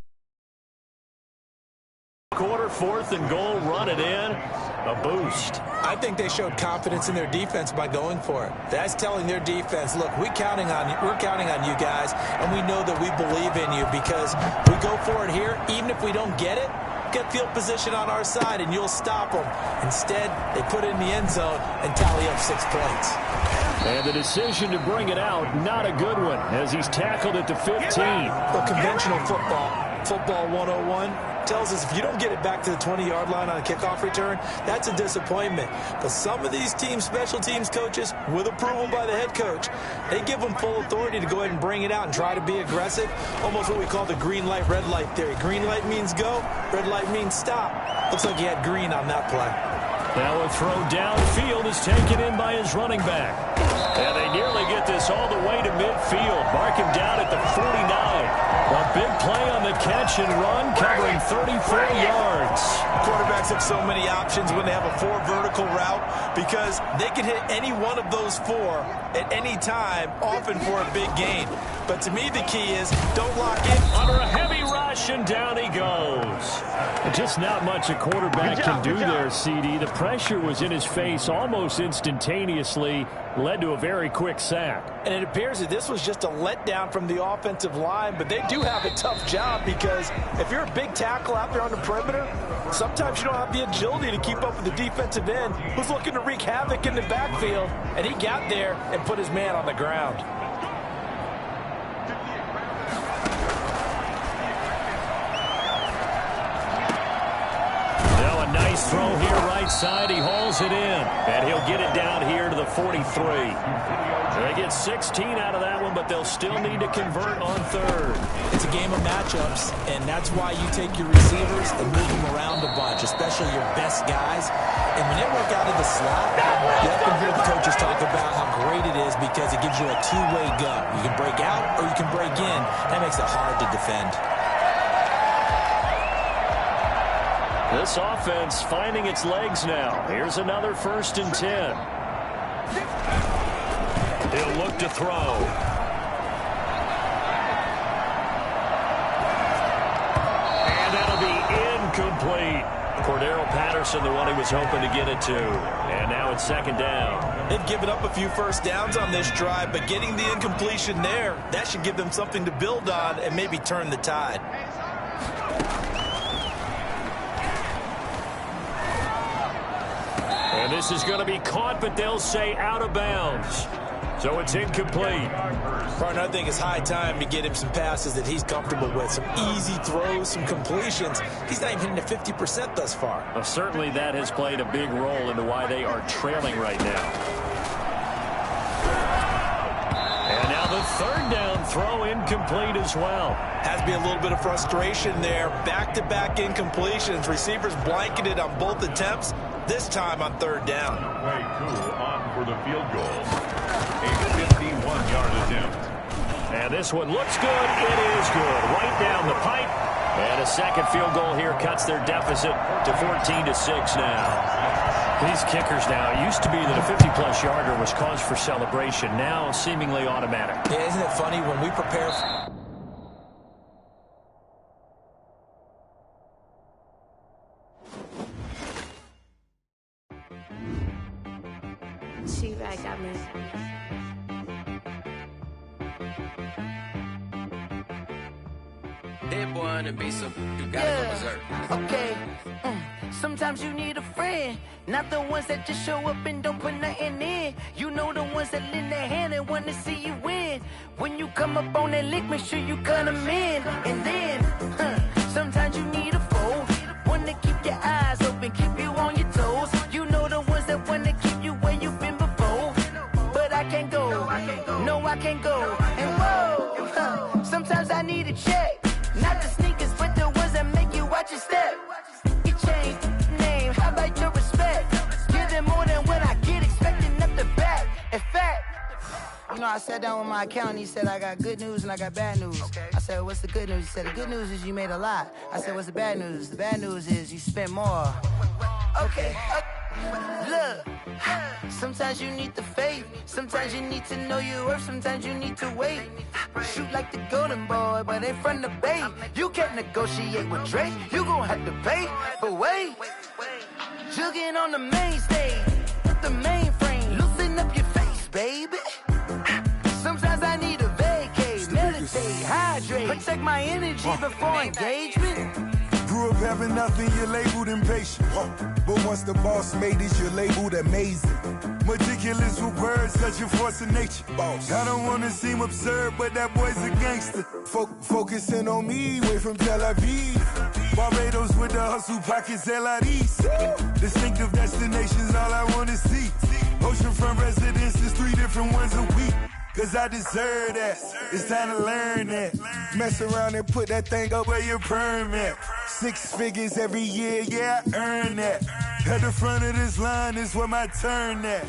quarter, 4th and goal, run it in. A boost. I think they showed confidence in their defense by going for it. That's telling their defense, look, we're counting on you guys, and we know that we believe in you because we go for it here, even if we don't get it, get field position on our side, and you'll stop them. Instead, they put it in the end zone and tally up 6 points. And the decision to bring it out, not a good one, as he's tackled at the 15. Well, conventional football 101, tells us if you don't get it back to the 20-yard line on a kickoff return, that's a disappointment. But some of these teams, special teams coaches, with approval by the head coach, they give them full authority to go ahead and bring it out and try to be aggressive. Almost what we call the green light, red light theory. Green light means go, red light means stop. Looks like he had green on that play. Now a throw downfield is taken in by his running back. And they nearly get this all the way to midfield. Mark him down at the 49. A big play on the catch and run, covering 34 yards. Quarterbacks have so many options when they have a 4 vertical route because they can hit any one of those 4 at any time, often for a big gain. But to me, the key is don't lock in. Under a heavy rush, and down he goes. Just not much a quarterback can do there, CD. The pressure was in his face almost instantaneously, led to a very quick sack. And it appears that this was just a letdown from the offensive line, but they do have a tough job because if you're a big tackle out there on the perimeter, sometimes you don't have the agility to keep up with the defensive end who's looking to wreak havoc in the backfield, and he got there and put his man on the ground. Nice throw here right side. He hauls it in, and he'll get it down here to the 43. They get 16 out of that one, but they'll still need to convert on 3rd. It's a game of matchups, and that's why you take your receivers and move them around a bunch, especially your best guys. And when they work out of the slot, you often hear the coaches talk about how great it is because it gives you a two-way go. You can break out or you can break in. That makes it hard to defend. This offense finding its legs now. Here's another 1st and 10. He'll look to throw. And that'll be incomplete. Cordero Patterson, the one he was hoping to get it to. And now it's 2nd down. They've given up a few first downs on this drive, but getting the incompletion there, that should give them something to build on and maybe turn the tide. And this is going to be caught, but they'll say out of bounds. So it's incomplete. Partner, I think it's high time to get him some passes that he's comfortable with. Some easy throws, some completions. He's not even hitting to 50% thus far. Well, certainly that has played a big role into why they are trailing right now. And now the 3rd down throw incomplete as well. Has to be a little bit of frustration there. Back-to-back incompletions. Receivers blanketed on both attempts. This time on 3rd down. Way cool on for the field goal. A 51-yard attempt. And this one looks good. It is good. Right down the pipe. And a second field goal here cuts their deficit to 14-6 now. These kickers now, it used to be that a 50-plus yarder was cause for celebration. Now seemingly automatic. Yeah, isn't it funny when we prepare She-Bag got me. That boy on the beat, so you gotta go berserk. Okay. Sometimes you need a friend, not the ones that just show up and don't put nothing in. You know the ones that lend their hand and want to see you win. When you come up on that lick, make sure you cut them in. And then, sometimes you need a foe, one to keep your eyes open, keep you on your toes. You know the ones that want to keep you where you've been before. But I can't go, no I can't go. And whoa, sometimes I need a check, not the sneakers, but the ones that make you watch your step. You change name, how about your respect? Give them more than what I get, expecting up the back. In fact, you know, I sat down with my accountant, he said I got good news and I got bad news. I said, what's the good news? He said, the good news is you made a lot. I said, what's the bad news? The bad news is you spent more. Okay, look, sometimes you need the faith, sometimes you need to know your worth, sometimes you need to wait. Shoot like the golden boy, but in front of the bay. You can't negotiate with Drake, you gon' have to pay. But wait, jugging on the main stage, the mainframe, loosen up your face, baby. Sometimes I need a vacate, meditate, hydrate, protect my energy before engagement. Grew up having nothing, you're labeled impatient. But once the boss made it, you're labeled amazing. Meticulous with words, such a force of nature. I don't wanna seem absurd, but that boy's a gangster. Focusing on me, way from Tel Aviv. Barbados with the hustle pockets, LIDs. Distinctive destinations, all I wanna see. Oceanfront residences, 3 different ones a week. Cause I deserve that, it's time to learn that. Mess around and put that thing up where your perm at. 6 figures every year, yeah, I earn that. At the front of this line is where my turn at.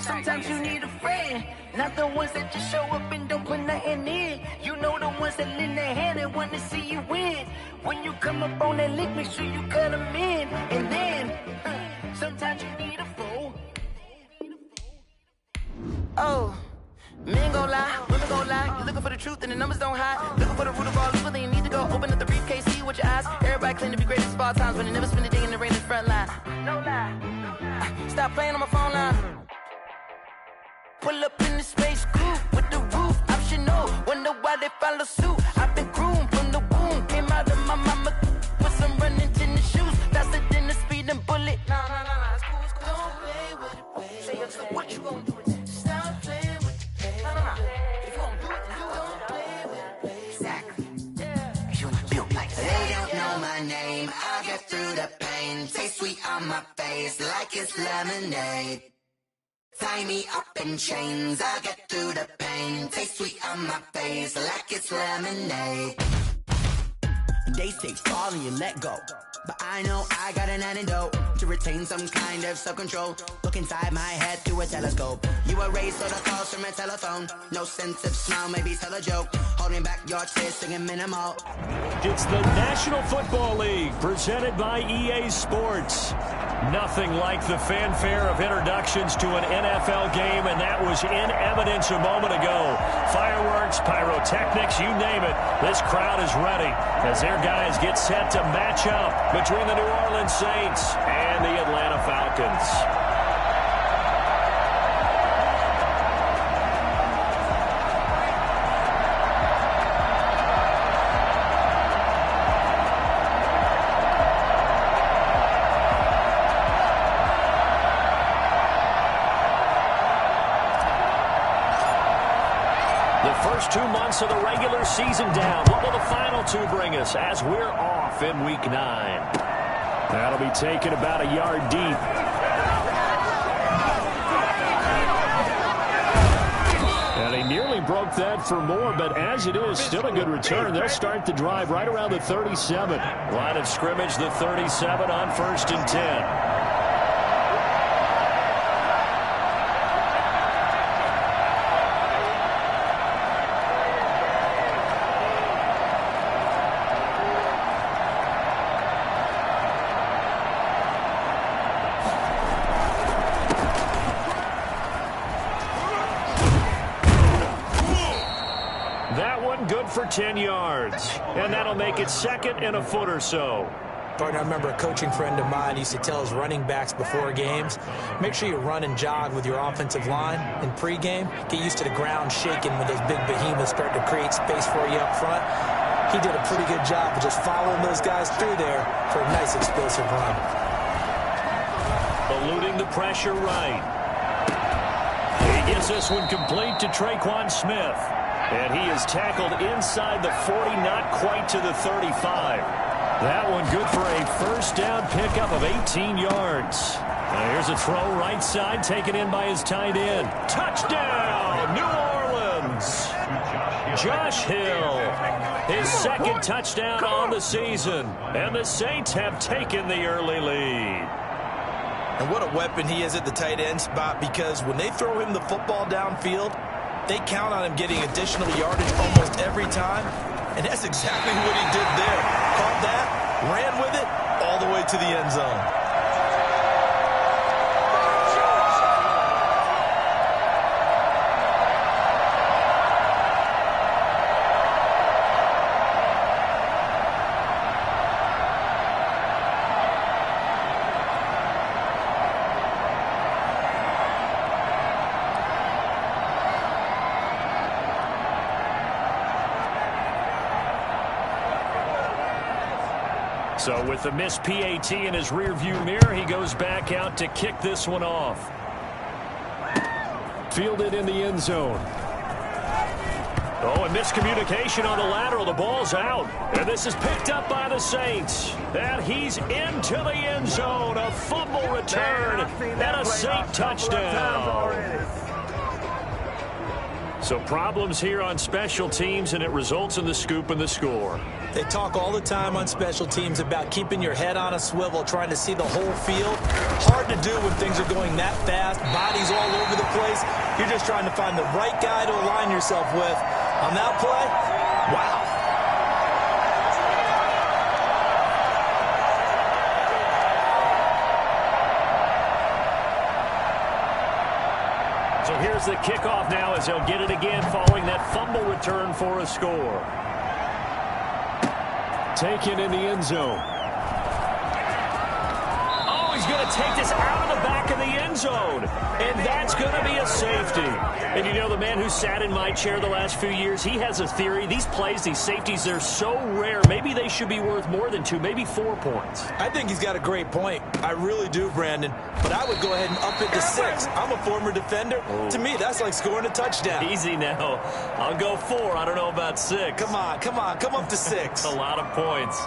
Sometimes you need a friend, not the ones that just show up and don't put nothing in. You know the ones that lend their hand and want to see you win. When you come up on that lick, make sure you cut them in. And then, sometimes you need a foe. Oh. Men gon' lie, women gon' lie. You're looking for the truth and the numbers don't hide. Looking for the root of all evil, then you need to go open up the briefcase, see with your eyes. Everybody claim to be greatest of all times, but they never spend a day in the rain in the front line. No lie. Stop playing on my phone line. Pull up in the space coupe with the roof optional. Wonder why they follow suit. I've been groomed from the womb, came out of my mama with some running tennis shoes, faster than the speeding bullet. Nah, it's cool, it's cool. Don't play with it, baby. Say it, so what you gon' do with it? Stop playing. If you don't do it, then you don't play with it, baby. Exactly. Yeah. You built like that. They don't know my name, I'll get through the pain. Taste sweet on my face like it's lemonade. Tie me up in chains, I'll get through the pain. Taste sweet on my face like it's lemonade. They say fall and you let go, but I know I got an antidote to retain some kind of self-control. Look inside my head through a telescope. You erase all the calls from a telephone. No sense of smile, maybe tell a joke. Holding back your tears, singing minimal. It's the National Football League, presented by EA Sports. Nothing like the fanfare of introductions to an NFL game, and that was in evidence a moment ago. Fireworks, pyrotechnics, you name it. This crowd is ready as their guys get set to match up between the New Orleans Saints and the Atlanta Falcons. First 2 months of the regular season down. What will the final 2 bring us as we're off in week 9? That'll be taken about a yard deep. And he nearly broke that for more, but as it is, still a good return. They'll start the drive right around the 37. Line of scrimmage, the 37 on 1st and 10. For 10 yards, and that'll make it 2nd and a foot or so. Partner, I remember a coaching friend of mine used to tell his running backs before games, make sure you run and jog with your offensive line in pregame. Get used to the ground shaking when those big behemoths start to create space for you up front. he did a pretty good job of just following those guys through there for a nice explosive run. Eluding the pressure right. He gets this one complete to Traquan Smith. And he is tackled inside the 40, not quite to the 35. That one good for a first down pickup of 18 yards. Now here's a throw right side, taken in by his tight end. Touchdown, New Orleans. Josh Hill, his second touchdown on the season. And the Saints have taken the early lead. And what a weapon he is at the tight end spot, because when they throw him the football downfield, they count on him getting additional yardage almost every time. And that's exactly what he did there. Caught that, ran with it, all the way to the end zone. So with the missed PAT in his rearview mirror, he goes back out to kick this one off. Fielded in the end zone. Oh, and miscommunication on the lateral. The ball's out. And this is picked up by the Saints. And he's into the end zone. A fumble return and a Saint touchdown. So problems here on special teams, and it results in the scoop and the score. They talk all the time on special teams about keeping your head on a swivel, trying to see the whole field. Hard to do when things are going that fast, bodies all over the place. You're just trying to find the right guy to align yourself with. On that play, wow. So here's the kickoff now as he'll get it again following that fumble return for a score. Taken in the end zone. Oh, he's going to take this out of the back of the end zone. And that's going to be a safety. And you know, the man who sat in my chair the last few years, he has a theory. These plays, these safeties, they're so rare. Maybe they should be worth more than 2, maybe 4 points. I think he's got a great point. I really do, Brandon. But I would go ahead and up it to 6. I'm a former defender. Oh. To me, that's like scoring a touchdown. Easy now. I'll go 4. I don't know about 6. Come on. Come up to 6. A lot of points.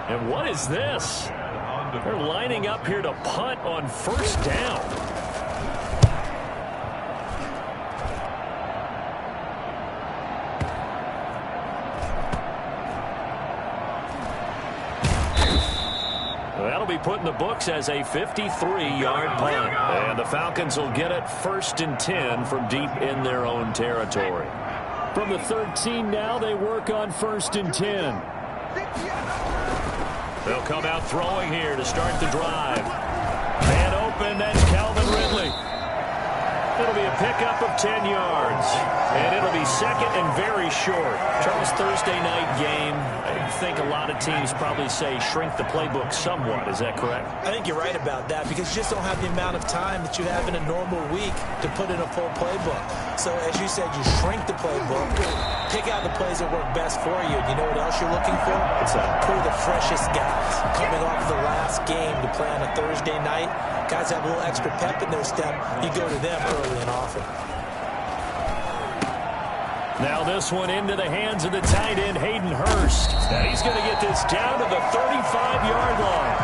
And what is this? They're lining up here to punt on first down. That'll be put in the books as a 53-yard punt. And the Falcons will get it 1st and 10 from deep in their own territory. From the 13 now, they work on 1st and 10. They'll come out throwing here to start the drive. Man open, that's Calvin Ridley. It'll be a pickup of 10 yards. And it'll be second and very short. Charles, Thursday night game. I think a lot of teams probably say shrink the playbook somewhat. Is that correct? I think you're right about that, because you just don't have the amount of time that you have in a normal week to put in a full playbook. So as you said, you shrink the playbook, pick out the plays that work best for you. You know what else you're looking for? What's that? Who are the freshest guys coming off the last game to play on a Thursday night? Guys have a little extra pep in their step. You go to them early and often. Now this one into the hands of the tight end, Hayden Hurst. And he's going to get this down to the 35-yard line.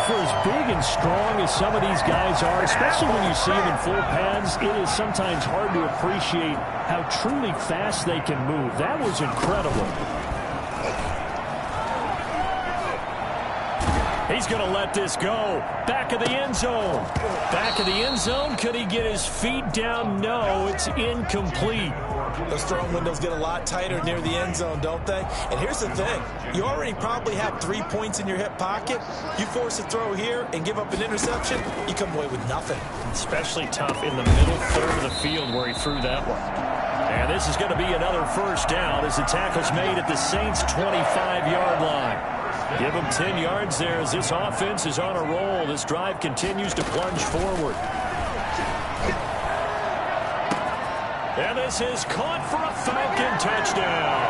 For as big and strong as some of these guys are, especially when you see them in full pads, it is sometimes hard to appreciate how truly fast they can move. That was incredible. He's going to let this go. Back of the end zone. Back of the end zone. Could he get his feet down? No, it's incomplete. Those throwing windows get a lot tighter near the end zone, don't they? And here's the thing. You already probably have 3 points in your hip pocket. You force a throw here and give up an interception, you come away with nothing. Especially tough in the middle third of the field where he threw that one. And this is going to be another first down as the tackle's made at the Saints' 25-yard line. Give him 10 yards there as this offense is on a roll. This drive continues to plunge forward. And this is caught for a Falcon touchdown.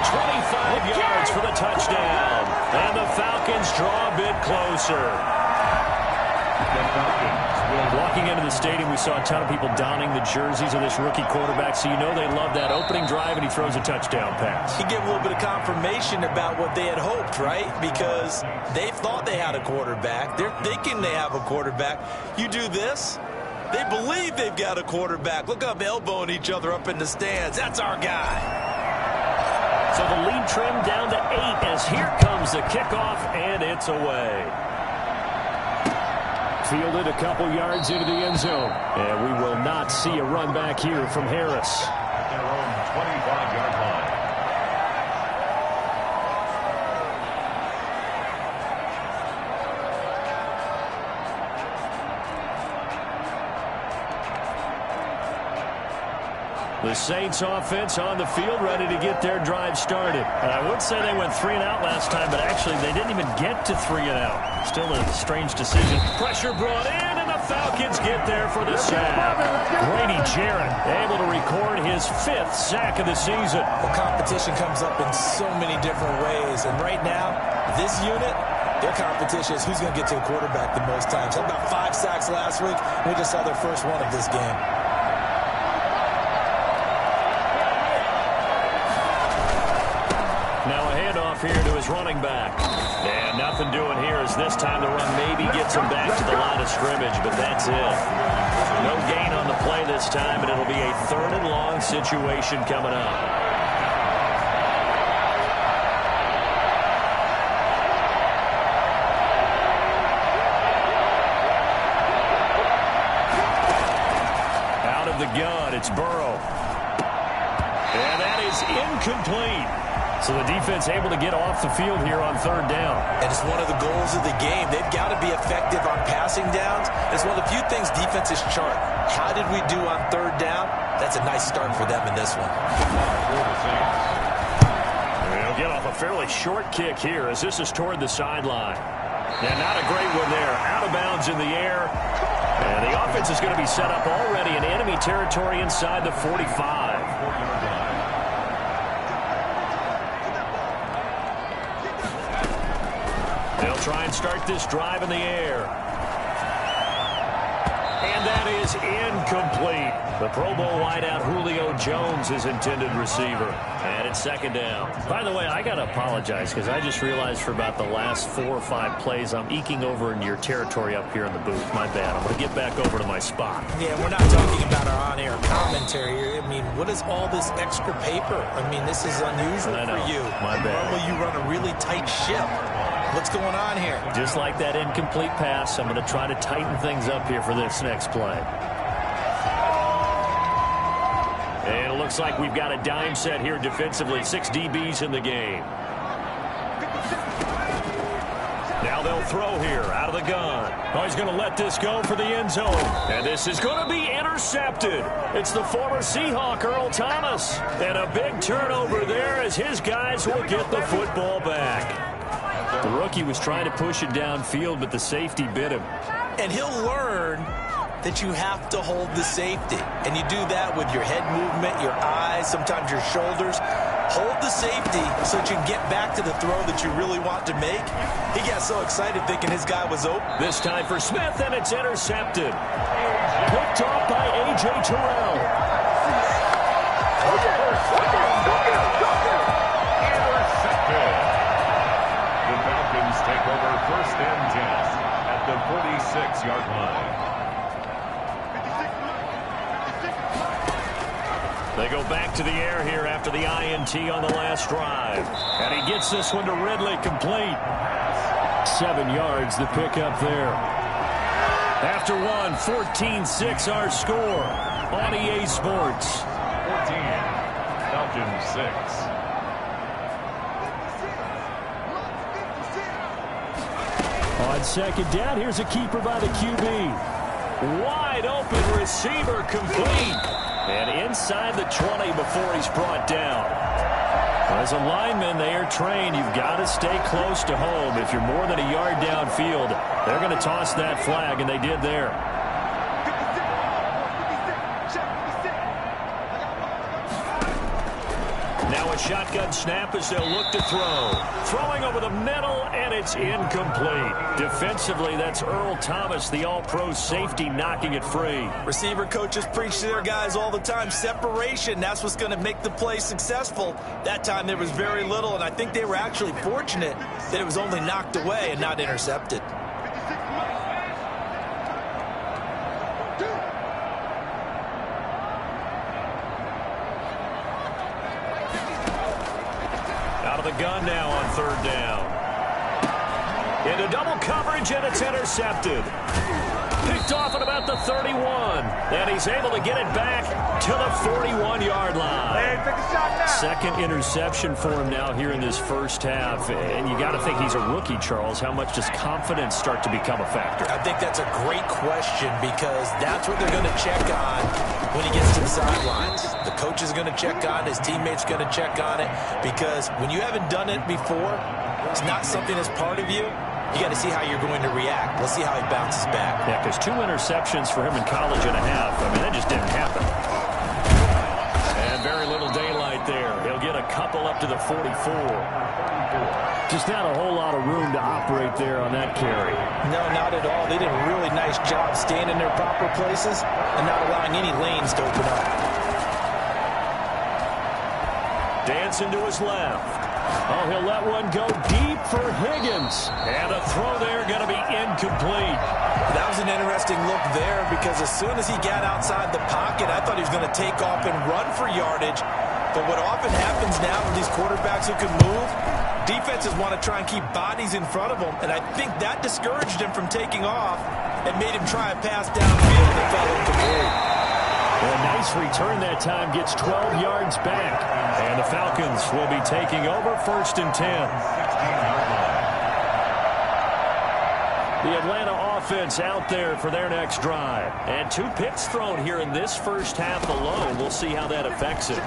25 yards for the touchdown. And the Falcons draw a bit closer. Walking into the stadium, we saw a ton of people donning the jerseys of this rookie quarterback, so you know they love that opening drive, and he throws a touchdown pass. He gave a little bit of confirmation about what they had hoped, right? Because they thought they had a quarterback. They're thinking they have a quarterback. You do this, they believe they've got a quarterback. Look up, elbowing each other up in the stands. That's our guy. So the lead trimmed down to 8 as here comes the kickoff, and it's away. Fielded a couple yards into the end zone. And we will not see a run back here from Harris. At their own 25-yard line. The Saints offense on the field ready to get their drive started. I would say they went 3 and out last time, but actually they didn't even get to 3 and out. Still a strange decision. Pressure brought in, and the Falcons get there for the sack. Grady Jarrett able to record his 5th sack of the season. Well, competition comes up in so many different ways, and right now, this unit, their competition is who's going to get to the quarterback the most times. Had about 5 sacks last week. We just saw their first one of this game. Now a handoff here to his running back. And nothing doing here as this time the run maybe gets him back to the line of scrimmage, but that's it. No gain on the play this time, and it'll be a 3rd and long situation coming up. Out of the gun, it's Burrow. And that is incomplete. So the defense able to get off the field here on 3rd down. And it's one of the goals of the game. They've got to be effective on passing downs. It's one of the few things defenses chart. How did we do on 3rd down? That's a nice start for them in this one. They'll get off a fairly short kick here as this is toward the sideline. And not a great one there. Out of bounds in the air. And the offense is going to be set up already in enemy territory inside the 45. They'll try and start this drive in the air. And that is incomplete. The Pro Bowl wideout Julio Jones is intended receiver. And it's 2nd down. By the way, I got to apologize because I just realized for about the last 4 or 5 plays, I'm eking over in your territory up here in the booth. My bad. I'm going to get back over to my spot. Yeah, we're not talking about our on-air commentary here. I mean, what is all this extra paper? I mean, this is unusual for you. My bad. Normally you run a really tight ship. What's going on here? Just like that incomplete pass, I'm going to try to tighten things up here for this next play. And it looks like we've got a dime set here defensively. 6 DBs in the game. Now they'll throw here out of the gun. Oh, he's going to let this go for the end zone. And this is going to be intercepted. It's the former Seahawk, Earl Thomas. And a big turnover there as his guys will get the football back. The rookie was trying to push it downfield, but the safety bit him. And he'll learn that you have to hold the safety. And you do that with your head movement, your eyes, sometimes your shoulders. Hold the safety so that you can get back to the throw that you really want to make. He got so excited thinking his guy was open. This time for Smith, and it's intercepted. Picked off by A.J. Terrell. Take over 1st and 10 at the 46-yard line. They go back to the air here after the INT on the last drive. And he gets this one to Ridley complete. 7 yards the pickup there. After one, 14-6 our score on EA Sports. 14, Falcons 6. On 2nd down, here's a keeper by the QB. Wide open receiver complete. And inside the 20 before he's brought down. As a lineman, they are trained. You've got to stay close to home. If you're more than a yard downfield, they're going to toss that flag, and they did there. Now a shotgun snap as they'll look to throw. Throwing over the middle, and it's incomplete. Defensively, that's Earl Thomas, the all-pro safety, knocking it free. Receiver coaches preach to their guys all the time. Separation, that's what's going to make the play successful. That time there was very little, and I think they were actually fortunate that it was only knocked away and not intercepted. The gun now on third down. Into double coverage, and it's intercepted. Picked off at about the 31. And he's able to get it back to the 41-yard line. Hey, take a shot now. Second interception for him now here in this first half. And you got to think he's a rookie, Charles. How much does confidence start to become a factor? I think that's a great question because that's what they're going to check on when he gets to the sidelines. The coach is going to check on it. His teammates going to check on it because when you haven't done it before, it's not something that's part of you. You got to see how you're going to react. Let's see how he bounces back. Yeah, because 2 interceptions for him in college and a half. I mean, that just didn't happen. And very little daylight there. He'll get a couple up to the 44. Just not a whole lot of room to operate there on that carry. No, not at all. They did a really nice job staying in their proper places and not allowing any lanes to open up. Dancing to his left. Oh, he'll let one go deep for Higgins. And a throw there going to be incomplete. That was an interesting look there because as soon as he got outside the pocket, I thought he was going to take off and run for yardage. But what often happens now with these quarterbacks who can move, defenses want to try and keep bodies in front of them. And I think that discouraged him from taking off and made him try a pass downfield that fell incomplete. A nice return that time, gets 12 yards back. And the Falcons will be taking over 1st and 10. The Atlanta offense out there for their next drive. And 2 picks thrown here in this first half alone. We'll see how that affects it.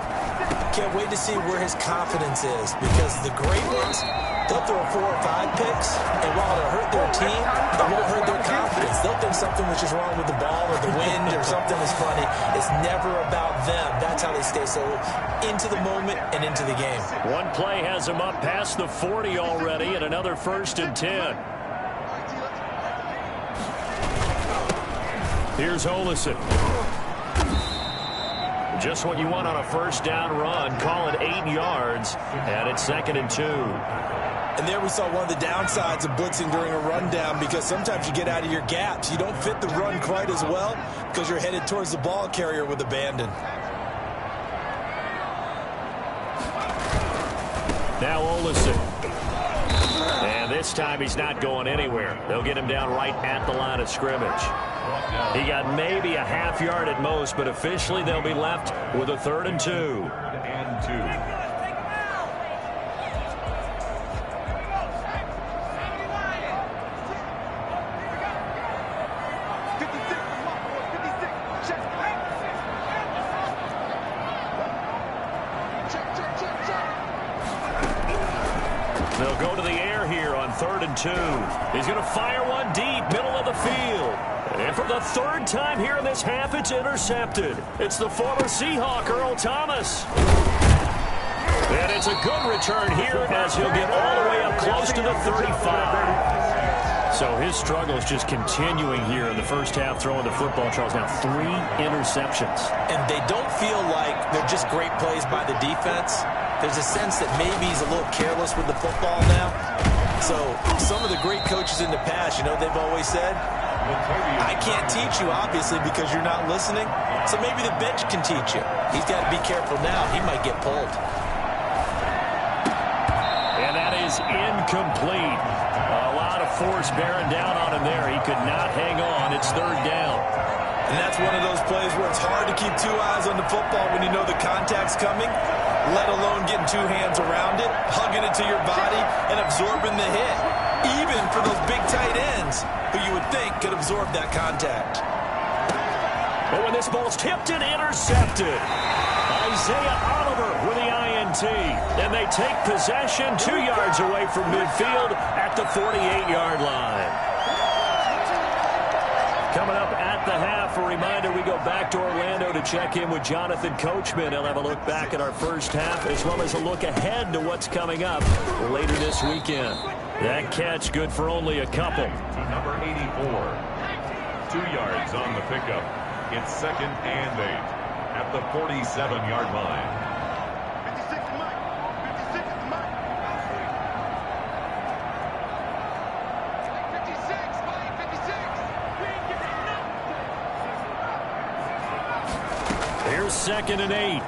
Can't wait to see where his confidence is because the great ones, they'll throw 4 or 5 picks, and while it'll hurt their team, it won't hurt their confidence. They'll think something was just wrong with the ball or the wind or something is funny. It's never about them. That's how they stay so into the moment and into the game. One play has them up past the 40 already, and another 1st and 10. Here's Olison. Just what you want on a first down run. Call it 8 yards, and it's 2nd and 2. And there we saw one of the downsides of blitzing during a rundown because sometimes you get out of your gaps. You don't fit the run quite as well because you're headed towards the ball carrier with abandon. Now Olison. And this time he's not going anywhere. They'll get him down right at the line of scrimmage. He got maybe a half yard at most, but officially they'll be left with a 3rd and 2. They'll go to the air here on 3rd and 2. He's going to fire one deep, middle of the field. And for the 3rd time here in this half, it's intercepted. It's the former Seahawk, Earl Thomas. And it's a good return here as he'll get all the way up close to the 35. So his struggle is just continuing here in the first half, throwing the football, Charles. Now 3 interceptions. And they don't feel like they're just great plays by the defense. There's a sense that maybe he's a little careless with the football now. So some of the great coaches in the past, you know, they've always said, I can't teach you, obviously, because you're not listening. So maybe the bench can teach you. He's got to be careful now. He might get pulled. And that is incomplete. A lot of force bearing down on him there. He could not hang on. It's 3rd down. And that's one of those plays where it's hard to keep 2 eyes on the football when you know the contact's coming, let alone getting 2 hands around it, hugging it to your body, and absorbing the hit. Even for those big tight ends who you would think could absorb that contact. But when this ball's tipped and intercepted, Isaiah Oliver with the INT. PAT. And they take possession 2 yards away from midfield at the 48-yard line. Coming up at the half, a reminder, we go back to Orlando to check in with Jonathan Coachman. He'll have a look back at our first half as well as a look ahead to what's coming up later this weekend. That catch good for only a couple. Number 84, 2 yards on the pickup. It's 2nd and 8 at the 47-yard line. Here's 2nd and 8.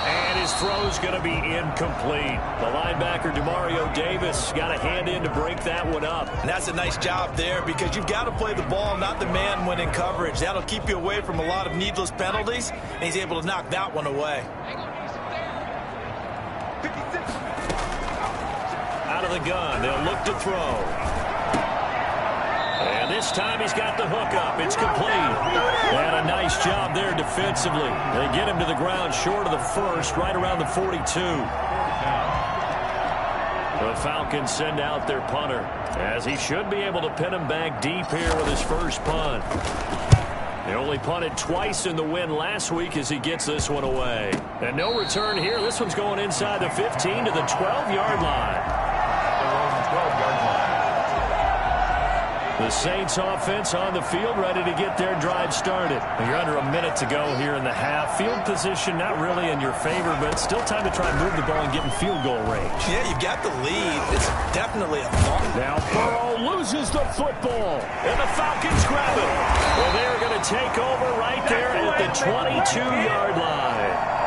And his throw's going to be incomplete. The linebacker, Demario Davis, got a hand in to break that one up. And that's a nice job there because you've got to play the ball, not the man when in coverage. That'll keep you away from a lot of needless penalties, and he's able to knock that one away. Out of the gun, they'll look to throw. And this time he's got the hook up. It's complete. And a nice job there defensively. They get him to the ground short of the first, right around the 42. The Falcons send out their punter, as he should be able to pin him back deep here with his first punt. He only punted twice in the win last week as he gets this one away. And no return here. This one's going inside the 15 to the 12-yard line. 12-yard line. The Saints offense on the field, ready to get their drive started. You're under a minute to go here in the half. Field position not really in your favor, but still time to try and move the ball and get in field goal range. Yeah, you've got the lead. It's definitely a fun. Now Burrow loses the football, and the Falcons grab it. Well, they're going to take over right there at the 22-yard line.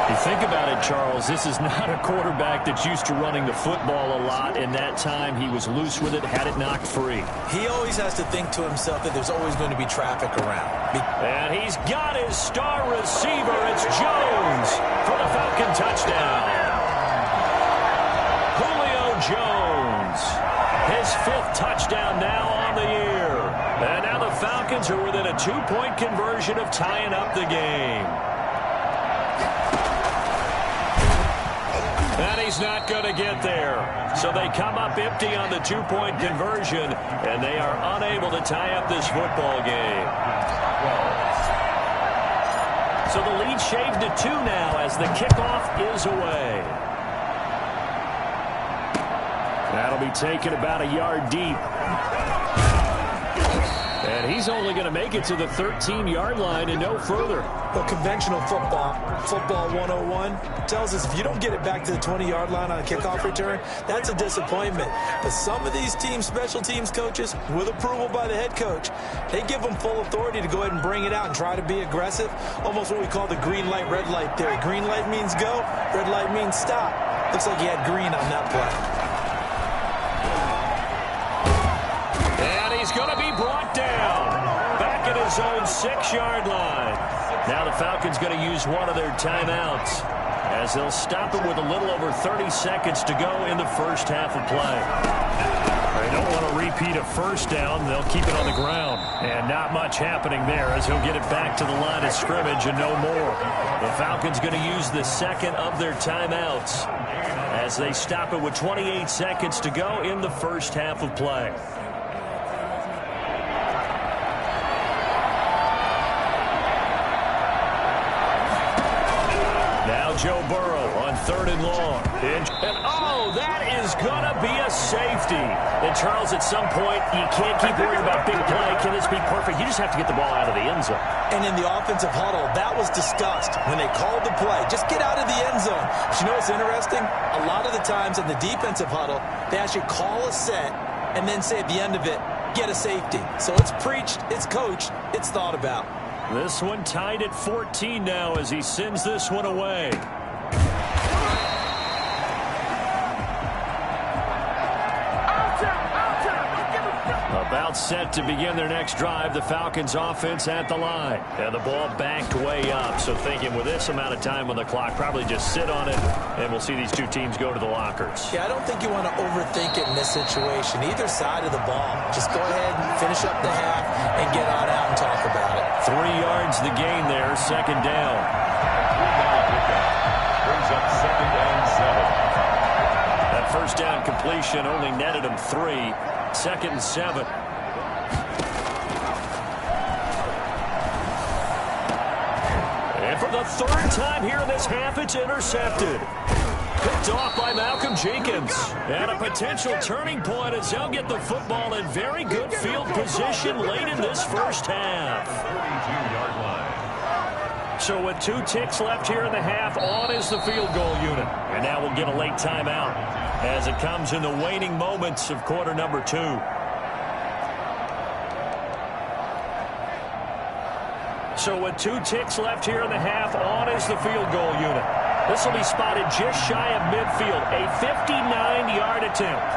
You think about it, Charles, this is not a quarterback that's used to running the football a lot. In that time, he was loose with it, had it knocked free. He always has to think to himself that there's always going to be traffic around. And he's got his star receiver. It's Jones for the Falcon touchdown. Julio Jones, his 5th touchdown now on the year. And now the Falcons are within a 2-point conversion of tying up the game. And he's not going to get there. So they come up empty on the 2-point conversion, and they are unable to tie up this football game. So the lead shaved to 2 now as the kickoff is away. That'll be taken about a yard deep. And he's only going to make it to the 13-yard line and no further. Well, conventional football 101, tells us if you don't get it back to the 20-yard line on a kickoff return, that's a disappointment. But some of these teams, special teams coaches, with approval by the head coach, they give them full authority to go ahead and bring it out and try to be aggressive. Almost what we call the green light, red light theory. Green light means go, red light means stop. Looks like he had green on that play. And he's going to be brought down back at his own 6-yard line. Now the Falcons going to use one of their timeouts as they'll stop it with a little over 30 seconds to go in the first half of play. They don't want to repeat a first down. They'll keep it on the ground. And not much happening there as he'll get it back to the line of scrimmage and no more. The Falcons going to use the second of their timeouts as they stop it with 28 seconds to go in the first half of play. Joe Burrow on 3rd and long. And oh, that is going to be a safety. And, Charles, at some point, you can't keep worrying about big play. Can this be perfect? You just have to get the ball out of the end zone. And in the offensive huddle, that was discussed when they called the play. Just get out of the end zone. But you know what's interesting? A lot of the times in the defensive huddle, they actually call a set and then say at the end of it, get a safety. So it's preached, it's coached, it's thought about. This one tied at 14 now as he sends this one away. About set to begin their next drive. The Falcons offense at the line. And the ball backed way up. So thinking with this amount of time on the clock, probably just sit on it, and we'll see these two teams go to the lockers. Yeah, I don't think you want to overthink it in this situation. Either side of the ball. Just go ahead and finish up the half and get on out and talk about it. 3 yards the gain there, 2nd down. first down completion only netted him 3. 2nd and 7. And for the 3rd time here in this half, it's intercepted. Picked off by Malcolm Jenkins. And a potential turning point as they'll get the football in very good field position late in this first half. 42-yard line. So with 2 ticks left here in the half, on is the field goal unit. And now we'll get a late timeout as it comes in the waning moments of quarter number 2. So with 2 ticks left here in the half, on is the field goal unit. This will be spotted just shy of midfield, a 59-yard attempt.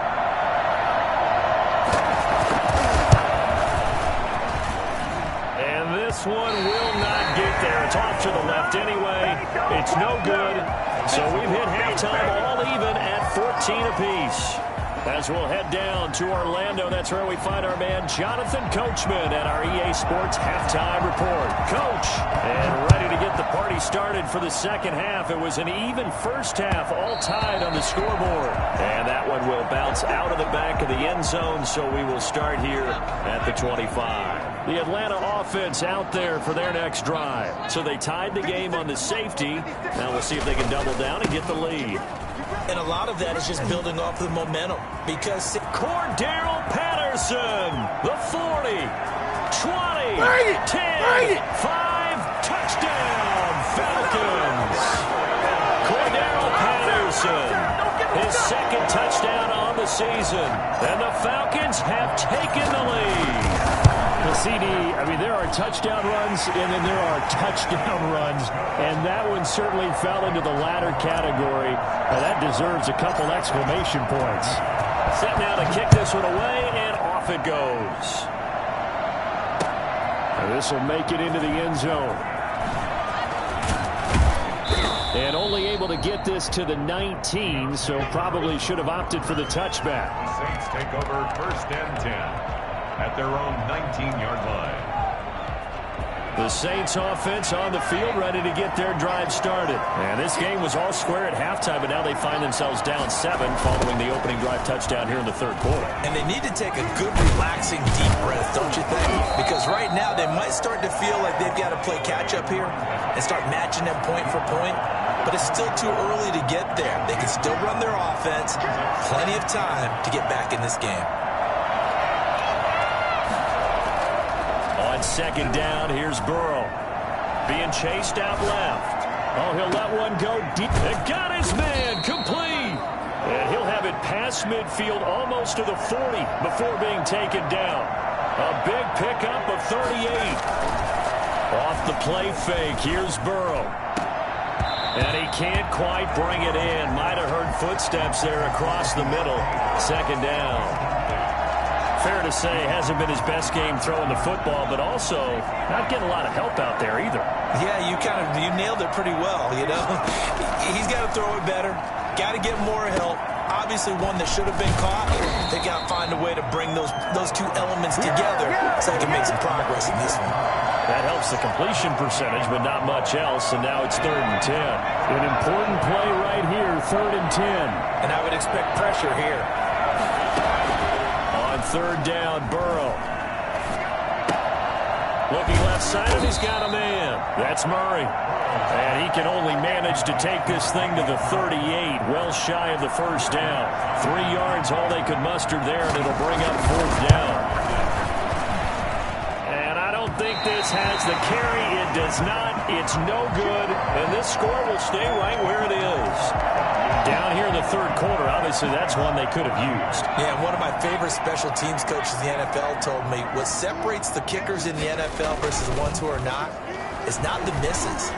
And this one will not get there. It's off to the left anyway. It's no good. So we've hit halftime all even at 14 apiece. As we'll head down to Orlando, that's where we find our man Jonathan Coachman at our EA Sports Halftime Report. Coach, and ready to get the party started for the second half. It was an even first half, all tied on the scoreboard. And that one will bounce out of the back of the end zone, so we will start here at the 25. The Atlanta offense out there for their next drive. So they tied the game on the safety. Now we'll see if they can double down and get the lead. And a lot of that is just building off the momentum because Cordero Patterson, the 40, 20, 10, 5, touchdown, Falcons. Cordero Patterson, his 2nd touchdown on the season. And the Falcons have taken the lead. The CD, I mean, there are touchdown runs, and then there are touchdown runs, and that one certainly fell into the latter category. That deserves a couple exclamation points. Set now to kick this one away, and off it goes. And this will make it into the end zone. And only able to get this to the 19, so probably should have opted for the touchback. Saints take over 1st and 10. At their own 19-yard line. The Saints offense on the field ready to get their drive started. And this game was all square at halftime, but now they find themselves down 7 following the opening drive touchdown here in the 3rd quarter. And they need to take a good, relaxing, deep breath, don't you think? Because right now they might start to feel like they've got to play catch-up here and start matching them point for point. But it's still too early to get there. They can still run their offense. Plenty of time to get back in this game. On 2nd down, here's Burrow. Being chased out left. Oh, he'll let one go deep. And got his man complete. And he'll have it past midfield almost to the 40 before being taken down. A big pickup of 38. Off the play fake, here's Burrow. And he can't quite bring it in. Might have heard footsteps there across the middle. 2nd down. Fair to say, hasn't been his best game throwing the football, but also not getting a lot of help out there either. Yeah, you nailed it pretty well, you know. He's got to throw it better, got to get more help. Obviously one that should have been caught. They got to find a way to bring those 2 elements together so they can make some progress in this one. That helps the completion percentage, but not much else, and now it's 3rd and 10. An important play right here, 3rd and 10. And I would expect pressure here. On 3rd down, Burrow. Looking left side, and he's got a man. That's Murray. And he can only manage to take this thing to the 38, well shy of the 1st down. 3 yards, all they could muster there, and it'll bring up 4th down. And I don't think this has the carry. It does not. It's no good. And this score will stay right where it is. Down here in the 3rd quarter, obviously that's one they could have used. Yeah, one of my favorite special teams coaches in the NFL told me what separates the kickers in the NFL versus the ones who are not is not the misses.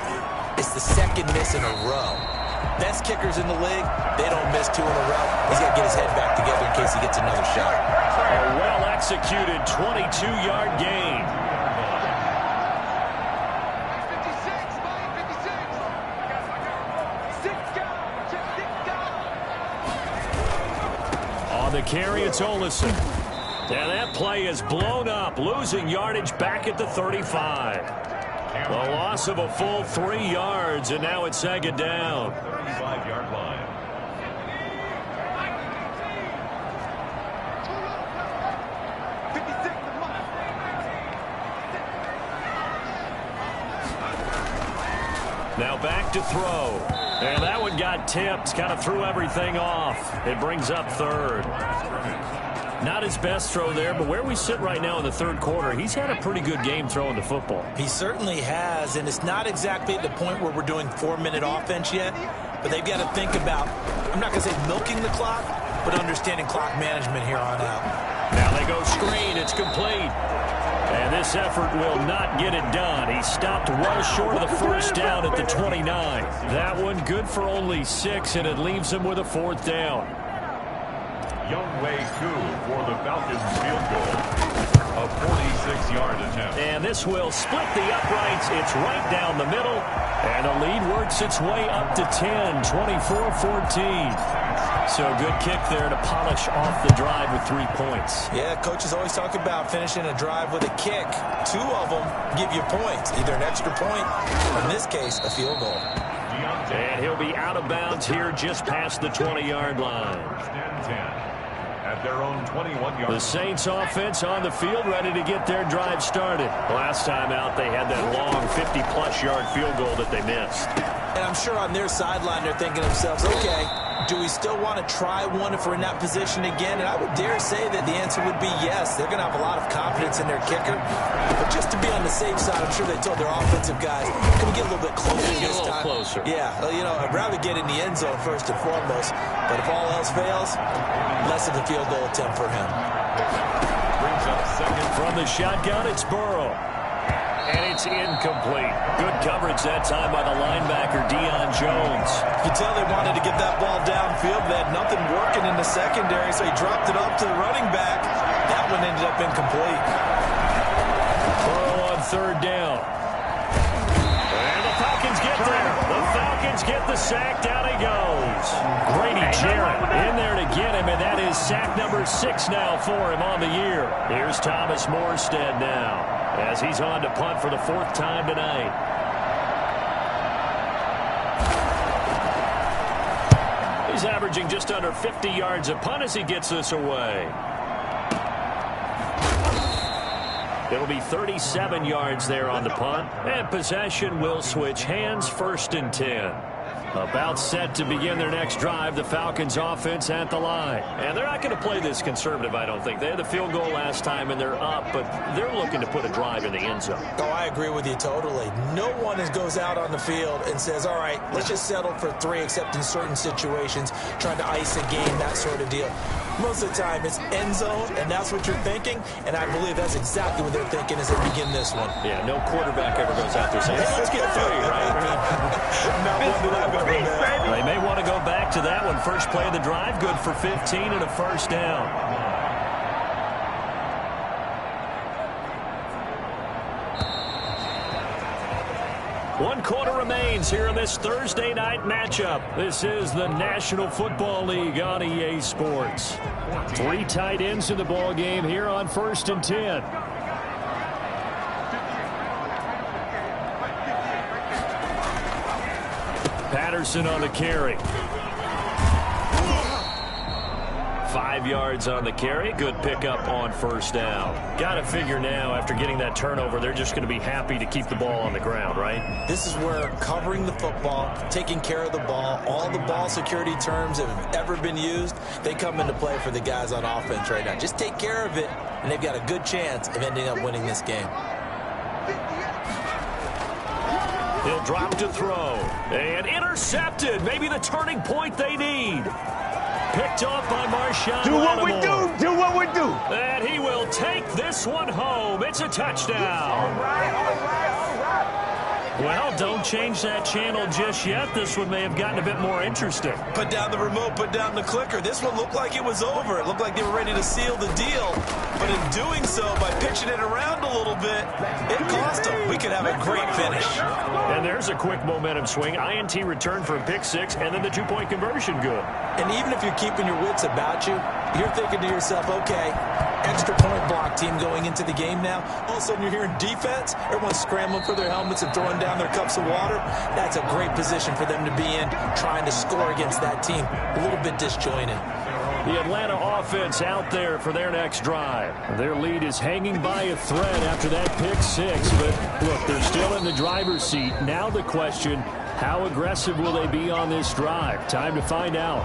It's the 2nd miss in a row. Best kickers in the league, they don't miss 2 in a row. He's got to get his head back together in case he gets another shot. A well-executed 22-yard gain. The carry, it's Olsen. And that play is blown up, losing yardage back at the 35. The loss of a full 3 yards, and now it's 2nd down. 35-yard line. Now back to throw. And that one got tipped, kind of threw everything off. It brings up third. Not his best throw there, but where we sit right now in the third quarter, he's had a pretty good game throwing the football. He certainly has, and it's not exactly at the point where we're doing 4-minute offense yet, but they've got to think about, I'm not going to say milking the clock, but understanding clock management here on out. Now they go screen. It's complete. And this effort will not get it done. He stopped well short of the first down at the 29. That one good for only 6, and it leaves him with a 4th down. Youngway Koo for the Falcons field goal. A 46-yard attempt. And this will split the uprights. It's right down the middle. And the lead works its way up to 10, 24-14. So good kick there to polish off the drive with 3 points. Yeah, coaches always talk about finishing a drive with a kick. 2 of them give you points, either an extra point, or in this case, a field goal. And he'll be out of bounds here just past the 20-yard line. At their own 21-yard. The Saints offense on the field, ready to get their drive started. Last time out, they had that long 50-plus yard field goal that they missed. And I'm sure on their sideline, they're thinking to themselves, okay, do we still want to try one if we're in that position again? And I would dare say that the answer would be yes. They're going to have a lot of confidence in their kicker. But just to be on the safe side, I'm sure they told their offensive guys, can we get a little bit closer this time? Closer. Yeah, well, you know, I'd rather get in the end zone first and foremost. But if all else fails, less of a field goal attempt for him. Brings up second. From the shotgun, it's Burrow. And it's incomplete. Good coverage that time by the linebacker, Deion Jones. You can tell they wanted to get that ball downfield. They had nothing working in the secondary, so he dropped it off to the running back. That one ended up incomplete. Burrow on 3rd down. And the Falcons get there. The Falcons get the sack. Down he goes. Grady Jarrett in there to get him, and that is sack number 6 now for him on the year. Here's Thomas Morstead now, as he's on to punt for the 4th time tonight. He's averaging just under 50 yards a punt as he gets this away. It'll be 37 yards there on the punt, and possession will switch hands, 1st and 10. About set to begin their next drive, the Falcons offense at the line. And they're not going to play this conservative, I don't think. They had the field goal last time, and they're up, but they're looking to put a drive in the end zone. Oh, I agree with you totally. No one goes out on the field and says, all right, let's just settle for 3, except in certain situations, trying to ice a game, that sort of deal. Most of the time, it's end zone, and that's what you're thinking, and I believe that's exactly what they're thinking as they begin this one. Yeah, no quarterback ever goes out there saying, hey, let's get 3, right? Not one that I've ever met. They may want to go back to that one. First play of the drive, good for 15 and a 1st down. One quarter remains here in this Thursday night matchup. This is the National Football League on EA Sports. 3 tight ends in the ball game here on 1st and 10. Patterson on the carry. 5 yards on the carry. Good pickup on 1st down. Got to figure now, after getting that turnover, they're just going to be happy to keep the ball on the ground, right? This is where covering the football, taking care of the ball, all the ball security terms that have ever been used, they come into play for the guys on offense right now. Just take care of it, and they've got a good chance of ending up winning this game. He'll drop to throw. And intercepted. Maybe the turning point they need. Picked off by Marshawn. Do what we do. Do what we do. And he will take this one home. It's a touchdown. All right. Well, don't change that channel just yet. This one may have gotten a bit more interesting. Put down the remote, put down the clicker. This one looked like it was over. It looked like they were ready to seal the deal. But in doing so, by pitching it around a little bit, it cost them. We could have a great finish. And there's a quick momentum swing. INT return for a pick 6, and then the 2-point conversion good. And even if you're keeping your wits about you, you're thinking to yourself, okay, extra point block team going into the game now. All of a sudden you're hearing defense. Everyone's scrambling for their helmets and throwing down their cups of water. That's a great position for them to be in, trying to score against that team. A little bit disjointed. The Atlanta offense out there for their next drive. Their lead is hanging by a thread after that pick 6. But, look, they're still in the driver's seat. Now the question, How aggressive will they be on this drive? Time to find out.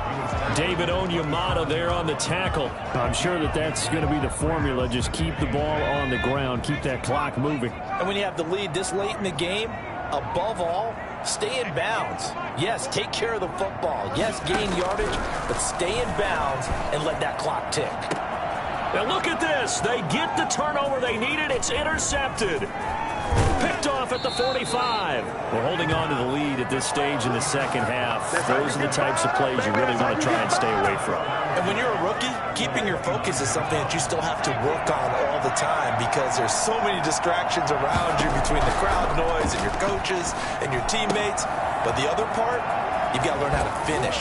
David Onyemata there on the tackle. I'm sure that that's going to be the formula. Just keep the ball on the ground. Keep that clock moving. And when you have the lead this late in the game, above all, stay in bounds. Yes, take care of the football. Yes, gain yardage, but stay in bounds and let that clock tick. Now look at this. They get the turnover they needed. It's intercepted. Picked off at the 45. We're holding on to the lead at this stage in the second half. Those are the types of plays you really want to try and stay away from. And when you're a rookie, keeping your focus is something that you still have to work on all the time because there's so many distractions around you between the crowd noise and your coaches and your teammates. But the other part, you've got to learn how to finish.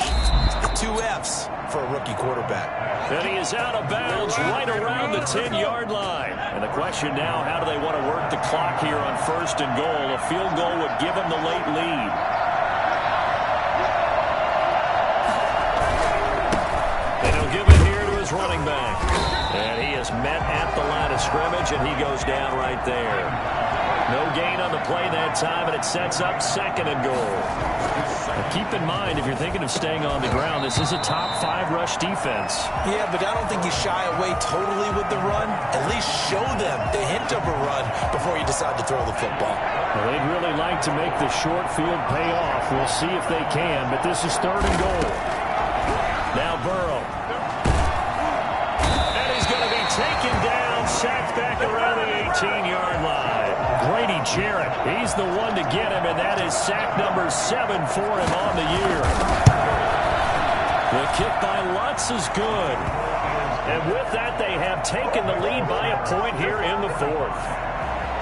The 2 F's for a rookie quarterback. And he is out of bounds right around the 10-yard line. And the question now, how do they want to work the clock here on 1st and goal? A field goal would give them the late lead. And he'll give it here to his running back. And he is met at the line of scrimmage, and he goes down right there. No gain on the play that time, and it sets up 2nd and goal. Now keep in mind, if you're thinking of staying on the ground, this is a top 5 rush defense. Yeah, but I don't think you shy away totally with the run. At least show them the hint of a run before you decide to throw the football. Well, they'd really like to make the short field pay off. We'll see if they can, but this is 3rd and goal. Now Burrow. And he's going to be taken down, sacked back around the 18-yard line. Grady Jarrett, he's the one to get him, and that is sack number 7 for him on the year. The kick by Lutz is good. And with that, they have taken the lead by a point here in the 4th.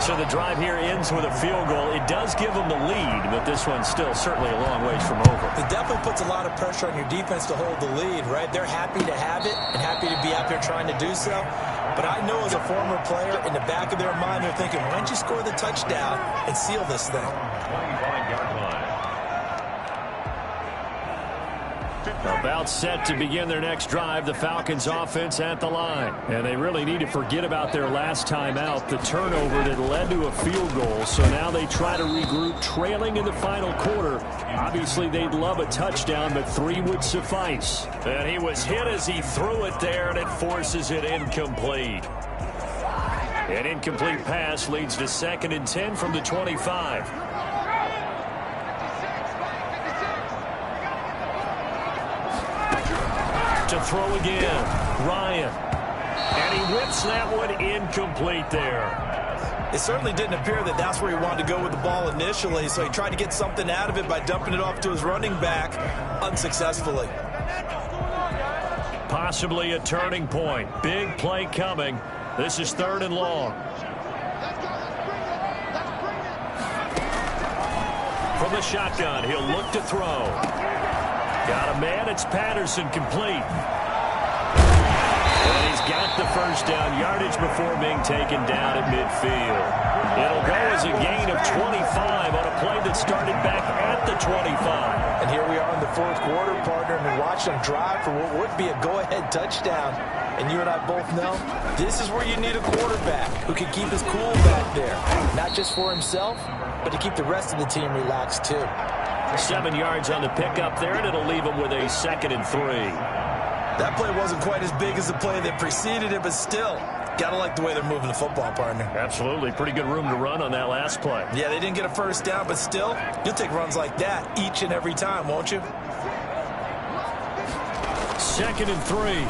So the drive here ends with a field goal. It does give them the lead, but this one's still certainly a long ways from over. It definitely puts a lot of pressure on your defense to hold the lead, right? They're happy to have it and happy to be out there trying to do so. But I know as a former player, in the back of their mind, they're thinking, why don't you score the touchdown and seal this thing? 25-yard line. About set to begin their next drive, the Falcons offense at the line. And they really need to forget about their last time out, the turnover that led to a field goal. So now they try to regroup, trailing in the final quarter. Obviously, they'd love a touchdown, but 3 would suffice. And he was hit as he threw it there, and it forces it incomplete. An incomplete pass leads to 2nd and 10 from the 25. To throw again, Ryan. And he whips that one incomplete there. It certainly didn't appear that that's where he wanted to go with the ball initially, so he tried to get something out of it by dumping it off to his running back unsuccessfully. Possibly a turning point. Big play coming. This is 3rd and long. From the shotgun, he'll look to throw. Got a man, it's Patterson, complete. And he's got the first down, yardage before being taken down at midfield. It'll go as a gain of 25 on a play that started back at the 25. And here we are in the 4th quarter, partner, and watch them drive for what would be a go-ahead touchdown. And you and I both know this is where you need a quarterback who can keep his cool back there. Not just for himself, but to keep the rest of the team relaxed too. 7 yards on the pickup there, and it'll leave them with a 2nd and 3. That play wasn't quite as big as the play that preceded it, but still, gotta like the way they're moving the football, partner. Absolutely. Pretty good room to run on that last play. Yeah, they didn't get a first down, but still, you'll take runs like that each and every time, won't you? 2nd and 3.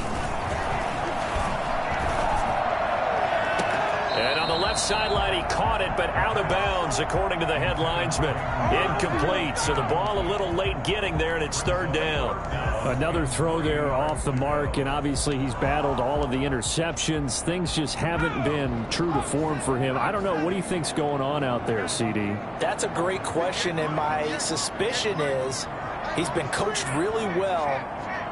And on the left sideline, he caught it, but out of bounds, according to the head linesman. Incomplete, so the ball a little late getting there, and it's 3rd down. Another throw there off the mark, and obviously he's battled all of the interceptions. Things just haven't been true to form for him. I don't know. What do you think's going on out there, CD? That's a great question, and my suspicion is he's been coached really well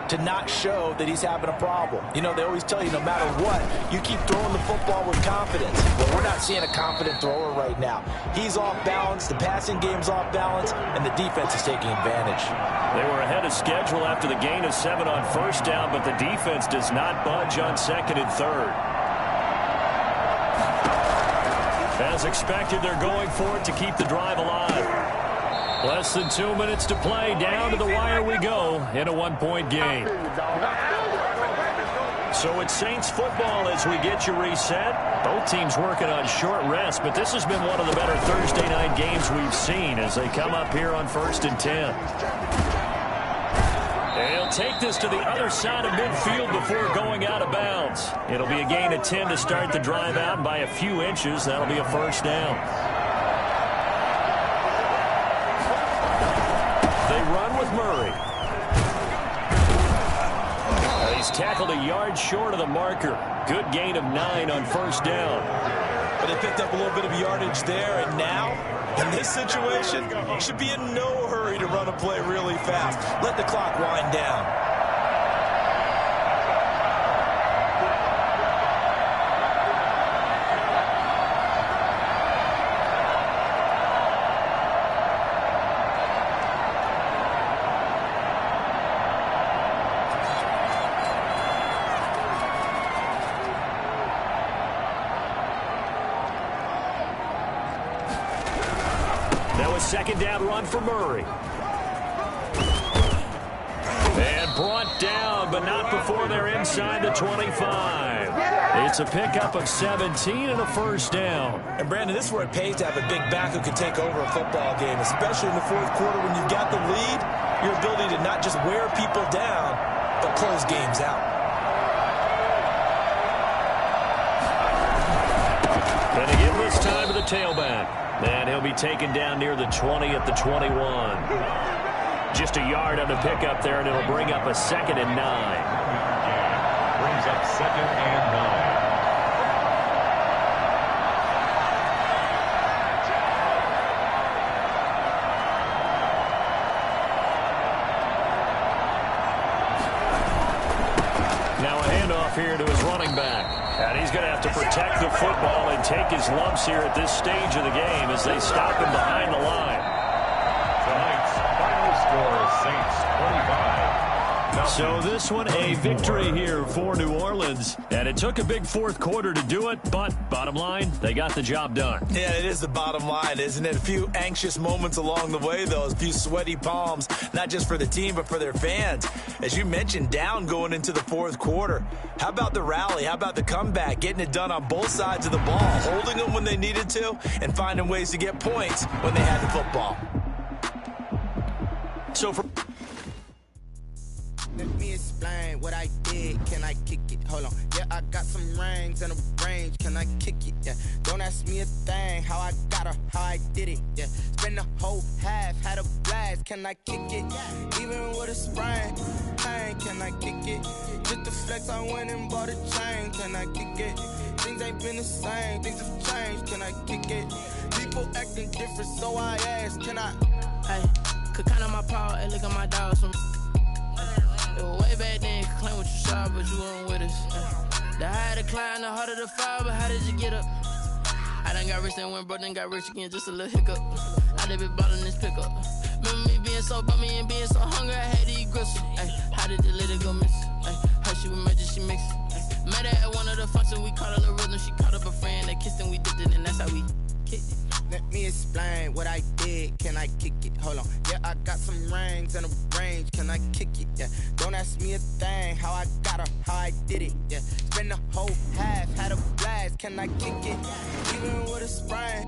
to not show that he's having a problem. You know, they always tell you no matter what, you keep throwing the football with confidence. Well, we're not seeing a confident thrower right now. He's off balance, the passing game's off balance, and the defense is taking advantage. They were ahead of schedule after the gain of 7 on 1st down, but the defense does not budge on 2nd and 3rd. As expected, they're going for it to keep the drive alive. Less than 2 minutes to play. Down to the wire we go in a one-point game. So it's Saints football as we get you reset. Both teams working on short rest, but this has been one of the better Thursday night games we've seen as they come up here on 1st and 10. And he'll take this to the other side of midfield before going out of bounds. It'll be a gain of 10 to start the drive out, and by a few inches, that'll be a first down. They run with Murray. He's tackled a yard short of the marker. Good gain of 9 on first down. But they picked up a little bit of yardage there, and now, in this situation, should be in no hurry to run a play really fast. Let the clock wind down. Second down run for Murray. And brought down, but not before they're inside the 25. It's a pickup of 17 and a first down. And, Brandon, this is where it pays to have a big back who can take over a football game, especially in the fourth quarter when you've got the lead, your ability to not just wear people down, but close games out. And they give this time to the tailback. And he'll be taken down near the 20 at the 21. Just a yard on the pickup there, and it'll bring up a 2nd and 9. Brings up 2nd and 9. Now a handoff here to his running back. And he's going to have to protect the football and take his lumps here at this stage of the game as they stop him behind the line. Tonight's final score, Saints 25. So this one, a victory here for New Orleans. And it took a big fourth quarter to do it, but bottom line, they got the job done. Yeah, it is the bottom line, isn't it? A few anxious moments along the way, though. A few sweaty palms, not just for the team, but for their fans. As you mentioned, down going into the fourth quarter. How about the rally? How about the comeback? Getting it done on both sides of the ball, holding them when they needed to, and finding ways to get points when they had the football. So for... Let me explain what I did. Can I kick it? Hold on. Yeah, I got some rings and a range. Can I kick it? Yeah. Don't ask me a thing. How I got her, how I did it. Yeah. Spend the whole half, had a blast. Can I kick it? Even with a sprain. Pain, can I kick it? Just to flex, I went and bought a chain. Can I kick it? Things ain't been the same. Things have changed. Can I kick it? People acting different, so I asked. Can I? Hey, could count on my power and look at my dogs from. Way back then, could claim what you saw, but you weren't with us. The higher the climb, the harder the fall, but how did you get up? I done got rich and went broke, then got rich again, just a little hiccup. I done been bought in this pickup. Remember me being so bummy and being so hungry, I had to eat gristle. Ay, how did the lady go miss? Ay, her she was magic, she mixed. Met her at one of the functions, we caught her the rhythm, she caught up a friend, they kissed and we dipped it, and that's how we kicked it. Let me explain what I did. Can I kick it? Hold on. Yeah, I got some rings and a range. Can I kick it? Yeah. Don't ask me a thing. How I got her, how I did it. Yeah. Spend the whole half, had a blast. Can I kick it? Even with a sprain.